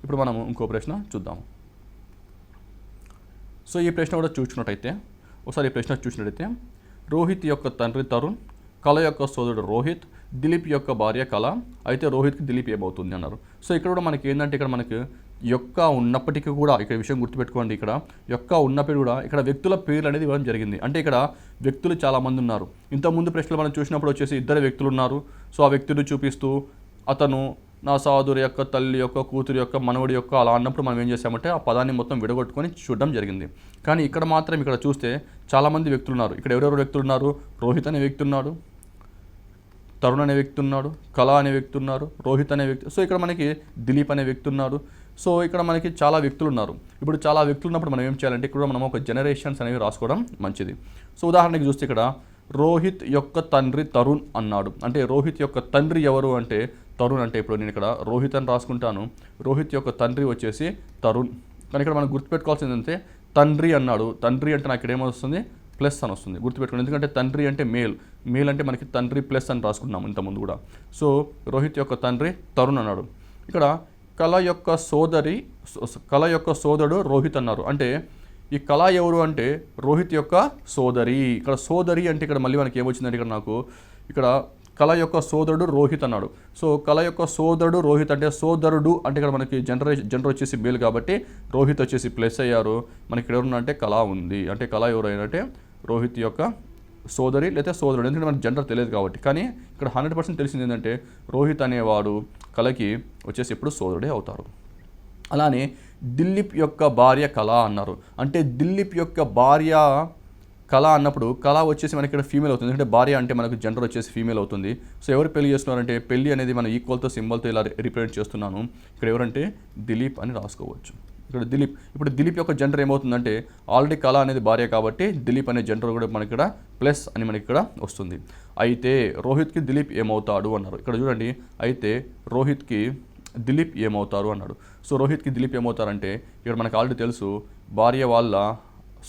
ఇప్పుడు మనము ఇంకో ప్రశ్న చూద్దాము. సో ఈ ప్రశ్న కూడా చూసినట్టయితే ఒకసారి ఈ ప్రశ్న చూసినట్టయితే రోహిత్ యొక్క తండ్రి తరుణ్, కళ యొక్క సోదరుడు రోహిత్, దిలీప్ యొక్క భార్య కళ, అయితే రోహిత్కి దిలీప్ ఏమవుతుంది అన్నారు. సో ఇక్కడ కూడా మనకి ఏంటంటే ఇక్కడ మనకి యొక్క ఉన్నప్పటికీ కూడా ఇక్కడ విషయం గుర్తుపెట్టుకోండి, ఇక్కడ యొక్క ఉన్నప్పటికీ కూడా ఇక్కడ వ్యక్తుల పేర్లు అనేది ఇవ్వడం జరిగింది. అంటే ఇక్కడ వ్యక్తులు చాలామంది ఉన్నారు. ఇంతకుముందు ప్రశ్నలు మనం చూసినప్పుడు వచ్చేసి 2 వ్యక్తులు ఉన్నారు. సో ఆ వ్యక్తులు చూపిస్తూ అతను నా సోదరు యొక్క తల్లి యొక్క కూతురు యొక్క మనవడి యొక్క అలా అన్నప్పుడు మనం ఏం చేసామంటే ఆ పదాన్ని మొత్తం విడగొట్టుకొని చూడడం జరిగింది. కానీ ఇక్కడ మాత్రం ఇక్కడ చూస్తే చాలామంది వ్యక్తులు ఉన్నారు. ఇక్కడ ఎవరెవరు వ్యక్తులు ఉన్నారు? రోహిత్ అనే వ్యక్తి ఉన్నాడు, తరుణ్ అనే వ్యక్తి ఉన్నాడు, కళ అనే వ్యక్తి ఉన్నారు, రోహిత్ అనే వ్యక్తి. సో ఇక్కడ మనకి దిలీప్ అనే వ్యక్తి ఉన్నాడు. సో ఇక్కడ మనకి చాలా వ్యక్తులు ఉన్నారు. ఇప్పుడు చాలా వ్యక్తులు ఉన్నప్పుడు మనం ఏం చేయాలంటే ఇక్కడ మనం ఒక జనరేషన్స్ అనేవి రాసుకోవడం మంచిది. సో ఉదాహరణకి చూస్తే ఇక్కడ రోహిత్ యొక్క తండ్రి తరుణ్ అన్నాడు. అంటే రోహిత్ యొక్క తండ్రి ఎవరు అంటే తరుణ్. అంటే ఇప్పుడు నేను ఇక్కడ రోహిత్ అని రాసుకుంటాను, రోహిత్ యొక్క తండ్రి వచ్చేసి తరుణ్. కానీ ఇక్కడ మనం గుర్తుపెట్టుకోవాల్సింది ఏంటంటే తండ్రి అన్నాడు, తండ్రి అంటే నాకు ఇక్కడ ఏమొస్తుంది ప్లస్ అని వస్తుంది గుర్తుపెట్టుకోండి. ఎందుకంటే తండ్రి అంటే మేల్ అంటే మనకి తండ్రి ప్లస్ అని రాసుకున్నాం ఇంతకుముందు కూడా. సో రోహిత్ యొక్క తండ్రి తరుణ్ అన్నాడు. ఇక్కడ కళ యొక్క సోదరుడు రోహిత్ అన్నారు. అంటే ఈ కళ ఎవరు అంటే రోహిత్ యొక్క సోదరి. ఇక్కడ సోదరి అంటే ఇక్కడ మళ్ళీ మనకి ఏమొచ్చిందంటే ఇక్కడ కళ యొక్క సోదరుడు రోహిత్ అన్నాడు. సో కళ యొక్క సోదరుడు రోహిత్ అంటే సోదరుడు అంటే ఇక్కడ మనకి జెండర్ వచ్చేసి మేల్ కాబట్టి రోహిత్ వచ్చేసి ప్లస్ అయ్యారు. మనకి ఇక్కడ ఎవరున్నారంటే కళ ఉంది. అంటే కళ ఎవరు అంటే రోహిత్ యొక్క సోదరి లేదా సోదరుడు, ఎందుకంటే మనకు జెండర్ తెలియదు కాబట్టి. కానీ ఇక్కడ 100% తెలిసింది ఏంటంటే రోహిత్ అనేవాడు కళకి వచ్చేసి ఎప్పుడు సోదరుడే అవుతారు. అలానే దిలీప్ యొక్క భార్య కళ అన్నారు. అంటే దిలీప్ యొక్క భార్య కళ అన్నప్పుడు కళ వచ్చేసి మనకి ఇక్కడ ఫీమేల్ అవుతుంది. ఎందుకంటే భార్య అంటే మనకు జెండర్ వచ్చేసి ఫీమేల్ అవుతుంది. సో ఎవరు పెళ్లి చేస్తున్నారంటే పెళ్లి అనేది మనం ఈక్వల్తో సింబల్తో ఇలా రిప్రజెంట్ చేస్తున్నాను. ఇక్కడ ఎవరంటే దిలీప్ అని రాసుకోవచ్చు. ఇక్కడ దిలీప్, ఇప్పుడు దిలీప్ యొక్క జెండర్ ఏమవుతుందంటే ఆల్రెడీ కళ అనేది భార్య కాబట్టి దిలీప్ అనే జెండర్ కూడా మనకి ఇక్కడ ప్లస్ అని మనకి ఇక్కడ వస్తుంది. అయితే రోహిత్కి దిలీప్ ఏమవుతాడు అన్నారు. ఇక్కడ చూడండి, అయితే రోహిత్కి దిలీప్ ఏమవుతారు అన్నాడు. సో రోహిత్కి దిలీప్ ఏమవుతారంటే ఇక్కడ మనకు ఆల్రెడీ తెలుసు భార్య వాళ్ళ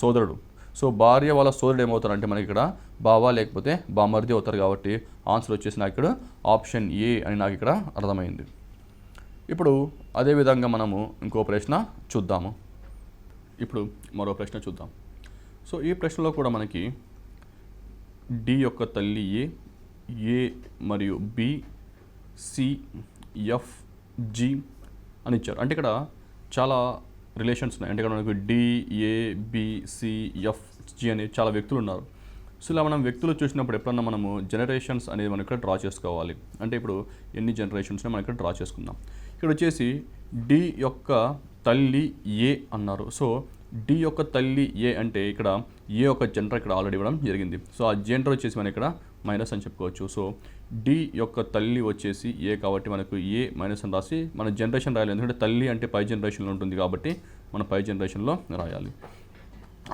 సోదరుడు. సో భార్య వాళ్ళ సోదరుడు ఏమవుతారంటే మనకి ఇక్కడ బావ లేకపోతే బామర్ది అవుతారు. కాబట్టి ఆన్సర్ వచ్చేసి నాకు ఇక్కడ ఆప్షన్ ఏ అని నాకు ఇక్కడ అర్థమైంది. ఇప్పుడు అదేవిధంగా మనము ఇంకో ప్రశ్న చూద్దాము. ఇప్పుడు మరో ప్రశ్న చూద్దాం. సో ఈ ప్రశ్నలో కూడా మనకి డి యొక్క తల్లి ఏ మరియు బి, సి, ఎఫ్, జి అని ఇచ్చారు. అంటే ఇక్కడ చాలా రిలేషన్స్ ఉన్నాయి. అంటే ఇక్కడ మనకు డి, ఏ, బి, సి, ఎఫ్, జి అనే చాలా వ్యక్తులు ఉన్నారు. సో ఇలా మనం వ్యక్తులు చూసినప్పుడు ఎప్పుడన్నా మనము జనరేషన్స్ అనేది మనం ఇక్కడ డ్రా చేసుకోవాలి. అంటే ఇప్పుడు ఎన్ని జనరేషన్స్ని మనం ఇక్కడ డ్రా చేసుకుందాం. ఇక్కడ వచ్చేసి డి యొక్క తల్లి ఏ అన్నారు. సో డి యొక్క తల్లి ఏ అంటే ఇక్కడ ఏ ఒక జెండర్ ఇక్కడ ఆల్రెడీ ఇవ్వడం జరిగింది. సో ఆ జెండర్ వచ్చేసి మనం ఇక్కడ మైనస్ అని చెప్పుకోవచ్చు. సో డి యొక్క తల్లి వచ్చేసి ఏ కాబట్టి మనకు ఏ మైనస్ అని రాసి మన జనరేషన్ రాయాలి. ఎందుకంటే తల్లి అంటే పై జనరేషన్లో ఉంటుంది కాబట్టి మనం పై జనరేషన్లో రాయాలి.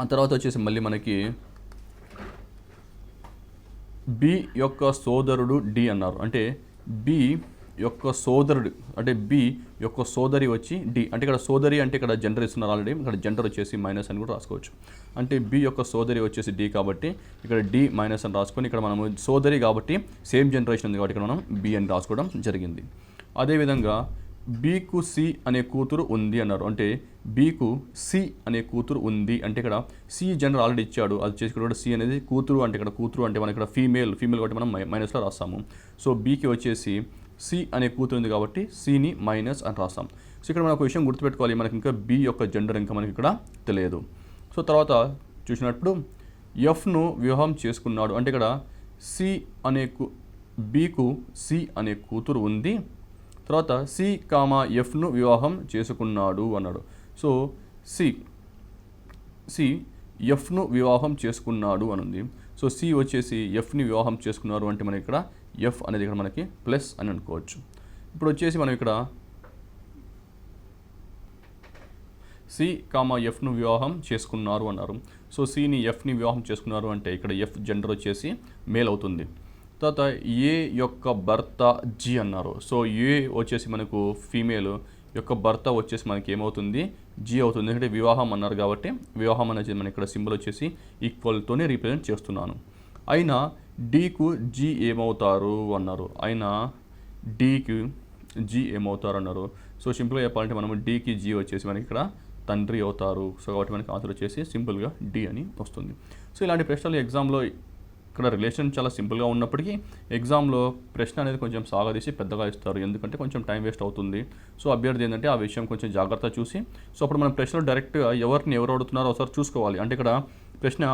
ఆ తర్వాత వచ్చేసి మళ్ళీ మనకి బి యొక్క సోదరుడు డి అన్నారు. అంటే బి యొక్క సోదరుడు అంటే బి యొక్క సోదరి వచ్చి డి, అంటే ఇక్కడ సోదరి అంటే ఇక్కడ జెండర్ ఇస్తున్నారు ఆల్రెడీ, ఇక్కడ జెండర్ వచ్చేసి మైనస్ అని కూడా రాసుకోవచ్చు. అంటే బి యొక్క సోదరి వచ్చేసి డి కాబట్టి ఇక్కడ డి మైనస్ అని రాసుకొని ఇక్కడ మనము సోదరి కాబట్టి సేమ్ జనరేషన్ ఉంది కాబట్టి ఇక్కడ మనం బి అని రాసుకోవడం జరిగింది. అదేవిధంగా బీకు సి అనే కూతురు ఉంది అన్నారు. అంటే బీకు సి అనే కూతురు ఉంది అంటే ఇక్కడ సి జెండర్ ఆల్రెడీ ఇచ్చాడు, అది చేసి కూడా సి అనేది కూతురు అంటే ఇక్కడ కూతురు అంటే మనం ఇక్కడ ఫీమేల్ కాబట్టి మనం మైనస్లో రాస్తాము. సో బీకి వచ్చేసి సి అనే కూతురు ఉంది కాబట్టి సిని మైనస్ అని రాస్తాం. సో ఇక్కడ మనం ఒక విషయం గుర్తుపెట్టుకోవాలి, మనకి ఇంకా బి యొక్క జెండర్ ఇంకా మనకి ఇక్కడ తెలియదు. సో తర్వాత చూసినప్పుడు ఎఫ్ను వివాహం చేసుకున్నాడు అంటే ఇక్కడ సి అనే బీకు సి అనే కూతురు ఉంది, తర్వాత సి కామా ఎఫ్ను వివాహం చేసుకున్నాడు అన్నాడు. సో సి ఎఫ్ను వివాహం చేసుకున్నాడు అని ఉంది. సో సి వచ్చేసి ఎఫ్ని వివాహం చేసుకున్నారు అంటే మనకి ఇక్కడ ఎఫ్ అనేది ఇక్కడ మనకి ప్లస్ అని అనుకోవచ్చు. ఇప్పుడు వచ్చేసి మనం ఇక్కడ సి కామా ఎఫ్ను వివాహం చేసుకున్నారు అన్నారు. సో సిని ఎఫ్ని వివాహం చేసుకున్నారు అంటే ఇక్కడ ఎఫ్ జెండర్ వచ్చేసి మేల్ అవుతుంది. తర్వాత ఏ యొక్క భర్త జి అన్నారు. సో ఏ వచ్చేసి మనకు ఫీమేల్ యొక్క భర్త వచ్చేసి మనకి ఏమవుతుంది జి అవుతుంది, ఎందుకంటే వివాహం అన్నారు కాబట్టి వివాహం అనేది మనం ఇక్కడ సింబల్ వచ్చేసి ఈక్వల్తోనే రీప్రజెంట్ చేస్తున్నాను. అయినా డీకు జి ఏమవుతారు అన్నారు. అయినా డీకి జి ఏమవుతారు అన్నారు. సో సింపుల్గా చెప్పాలంటే మనం డీకి జి వచ్చేసి మనకి ఇక్కడ తండ్రి అవుతారు. సో కాబట్టి మనకి ఆన్సర్ వచ్చేసి సింపుల్గా డి అని వస్తుంది. సో ఇలాంటి ప్రశ్నలు ఎగ్జామ్లో ఇక్కడ రిలేషన్ చాలా సింపుల్గా ఉన్నప్పటికీ ఎగ్జామ్లో ప్రశ్న అనేది కొంచెం సాగదీసి పెద్దగా ఇస్తారు, ఎందుకంటే కొంచెం టైం వేస్ట్ అవుతుంది. సో అభ్యర్థి ఏంటంటే ఆ విషయం కొంచెం జాగ్రత్త చూసి, సో అప్పుడు మనం ప్రశ్నలు డైరెక్ట్గా ఎవరు అడుగుతున్నారో ఒకసారి చూసుకోవాలి. అంటే ఇక్కడ ప్రశ్న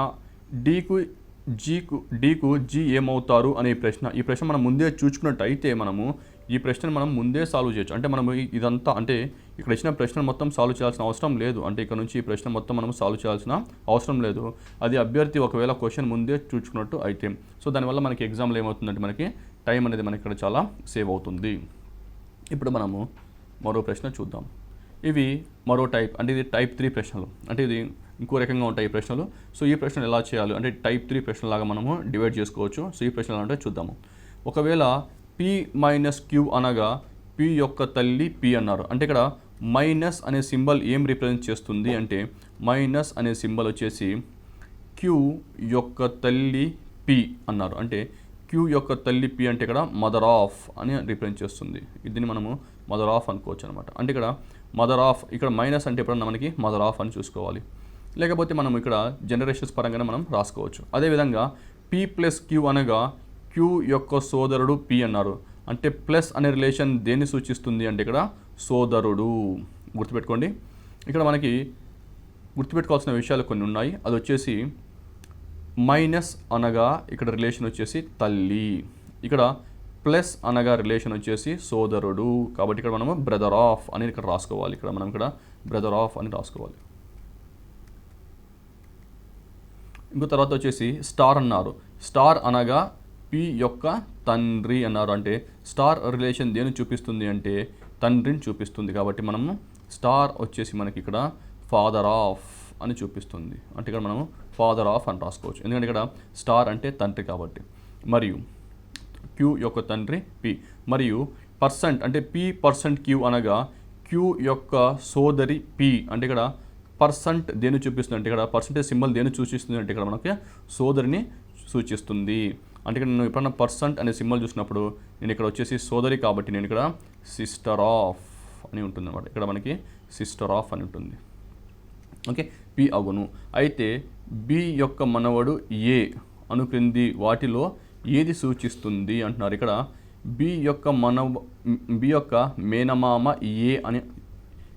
డీకు జి ఏమవుతారు అనే ప్రశ్న, ఈ ప్రశ్న మనం ముందే చూసుకున్నట్టు అయితే మనము ఈ ప్రశ్నను మనం ముందే సాల్వ్ చేయొచ్చు. అంటే మనం ఇదంతా అంటే ఇక్కడ ఇచ్చిన ప్రశ్న మొత్తం సాల్వ్ చేయాల్సిన అవసరం లేదు. అంటే ఇక్కడ నుంచి ఈ ప్రశ్న మొత్తం మనం సాల్వ్ చేయాల్సిన అవసరం లేదు. అది అభ్యర్థి ఒకవేళ క్వశ్చన్ ముందే చూసుకున్నట్టు అయితే. సో దానివల్ల మనకి ఎగ్జామ్లో ఏమవుతుందంటే మనకి టైం అనేది మనకి ఇక్కడ చాలా సేవ్ అవుతుంది. ఇప్పుడు మనము మరో ప్రశ్న చూద్దాం. ఇవి మరో టైప్, అంటే ఇది టైప్ 3 ప్రశ్నలు, అంటే ఇది ఇంకో రకంగా ఉంటాయి ఈ ప్రశ్నలు. సో ఈ ప్రశ్నలు ఎలా చేయాలి అంటే టైప్ 3 ప్రశ్నలాగా మనము డివైడ్ చేసుకోవచ్చు. సో ఈ ప్రశ్నలు అంటే చూద్దాము. ఒకవేళ పి మైనస్ క్యూ అనగా పి యొక్క తల్లి పి అన్నారు. అంటే ఇక్కడ మైనస్ అనే సింబల్ ఏం రిప్రజెంట్ చేస్తుంది అంటే మైనస్ అనే సింబల్ వచ్చేసి క్యూ యొక్క తల్లి పి అన్నారు. అంటే క్యూ యొక్క తల్లి పి అంటే ఇక్కడ మదర్ ఆఫ్ అని రిప్రజెంట్ చేస్తుంది. దీన్ని మనము మదర్ ఆఫ్ అనుకోవచ్చు అనమాట. అంటే ఇక్కడ మదర్ ఆఫ్, ఇక్కడ మైనస్ అంటే ఎప్పుడన్నా మనకి మదర్ ఆఫ్ అని చూసుకోవాలి, లేకపోతే మనం ఇక్కడ జనరేషన్స్ పరంగానే మనం రాసుకోవచ్చు. అదేవిధంగా పి ప్లస్ క్యూ అనగా క్యూ యొక్క సోదరుడు పి అన్నారు. అంటే ప్లస్ అనే రిలేషన్ దేన్ని సూచిస్తుంది అంటే ఇక్కడ సోదరుడు. గుర్తుపెట్టుకోండి, ఇక్కడ మనకి గుర్తుపెట్టుకోవాల్సిన విషయాలు కొన్ని ఉన్నాయి. అది వచ్చేసి మైనస్ అనగా ఇక్కడ రిలేషన్ వచ్చేసి తల్లి, ఇక్కడ ప్లస్ అనగా రిలేషన్ వచ్చేసి సోదరుడు. కాబట్టి ఇక్కడ మనము బ్రదర్ ఆఫ్ అని ఇక్కడ రాసుకోవాలి. ఇక్కడ మనం ఇక్కడ బ్రదర్ ఆఫ్ అని రాసుకోవాలి. ఇంకో తర్వాత వచ్చేసి స్టార్ అన్నారు. స్టార్ అనగా పి యొక్క తండ్రి అన్నారు. అంటే స్టార్ రిలేషన్ దేని చూపిస్తుంది అంటే తండ్రిని చూపిస్తుంది. కాబట్టి మనము స్టార్ వచ్చేసి మనకి ఇక్కడ ఫాదర్ ఆఫ్ అని చూపిస్తుంది. అంటే ఇక్కడ మనము ఫాదర్ ఆఫ్ అని రాసుకోవచ్చు, ఎందుకంటే ఇక్కడ స్టార్ అంటే తండ్రి కాబట్టి. మరియు క్యూ యొక్క తండ్రి పి, మరియు పర్సెంట్ అంటే పి పర్సెంట్ క్యూ అనగా క్యూ యొక్క సోదరి పి. అంటే ఇక్కడ పర్సెంట్ దేని చూపిస్తుంది అంటే ఇక్కడ పర్సెంటేజ్ సింబల్ దేని సూచిస్తుంది అంటే ఇక్కడ మనకి సోదరిని సూచిస్తుంది. అంటే ఇక్కడ నేను ఎప్పుడన్నా పర్సెంట్ అనే సింబల్ చూసినప్పుడు నేను ఇక్కడ వచ్చేసి సోదరి కాబట్టి నేను ఇక్కడ సిస్టర్ ఆఫ్ అని ఉంటుంది అన్నమాట. ఇక్కడ మనకి సిస్టర్ ఆఫ్ అని ఉంటుంది. ఓకే, పి అగును. అయితే బి యొక్క మనవడు ఏ అను క్రింది వాటిలో ఏది సూచిస్తుంది అంటున్నారు. ఇక్కడ బి యొక్క మేనమామ ఏ అని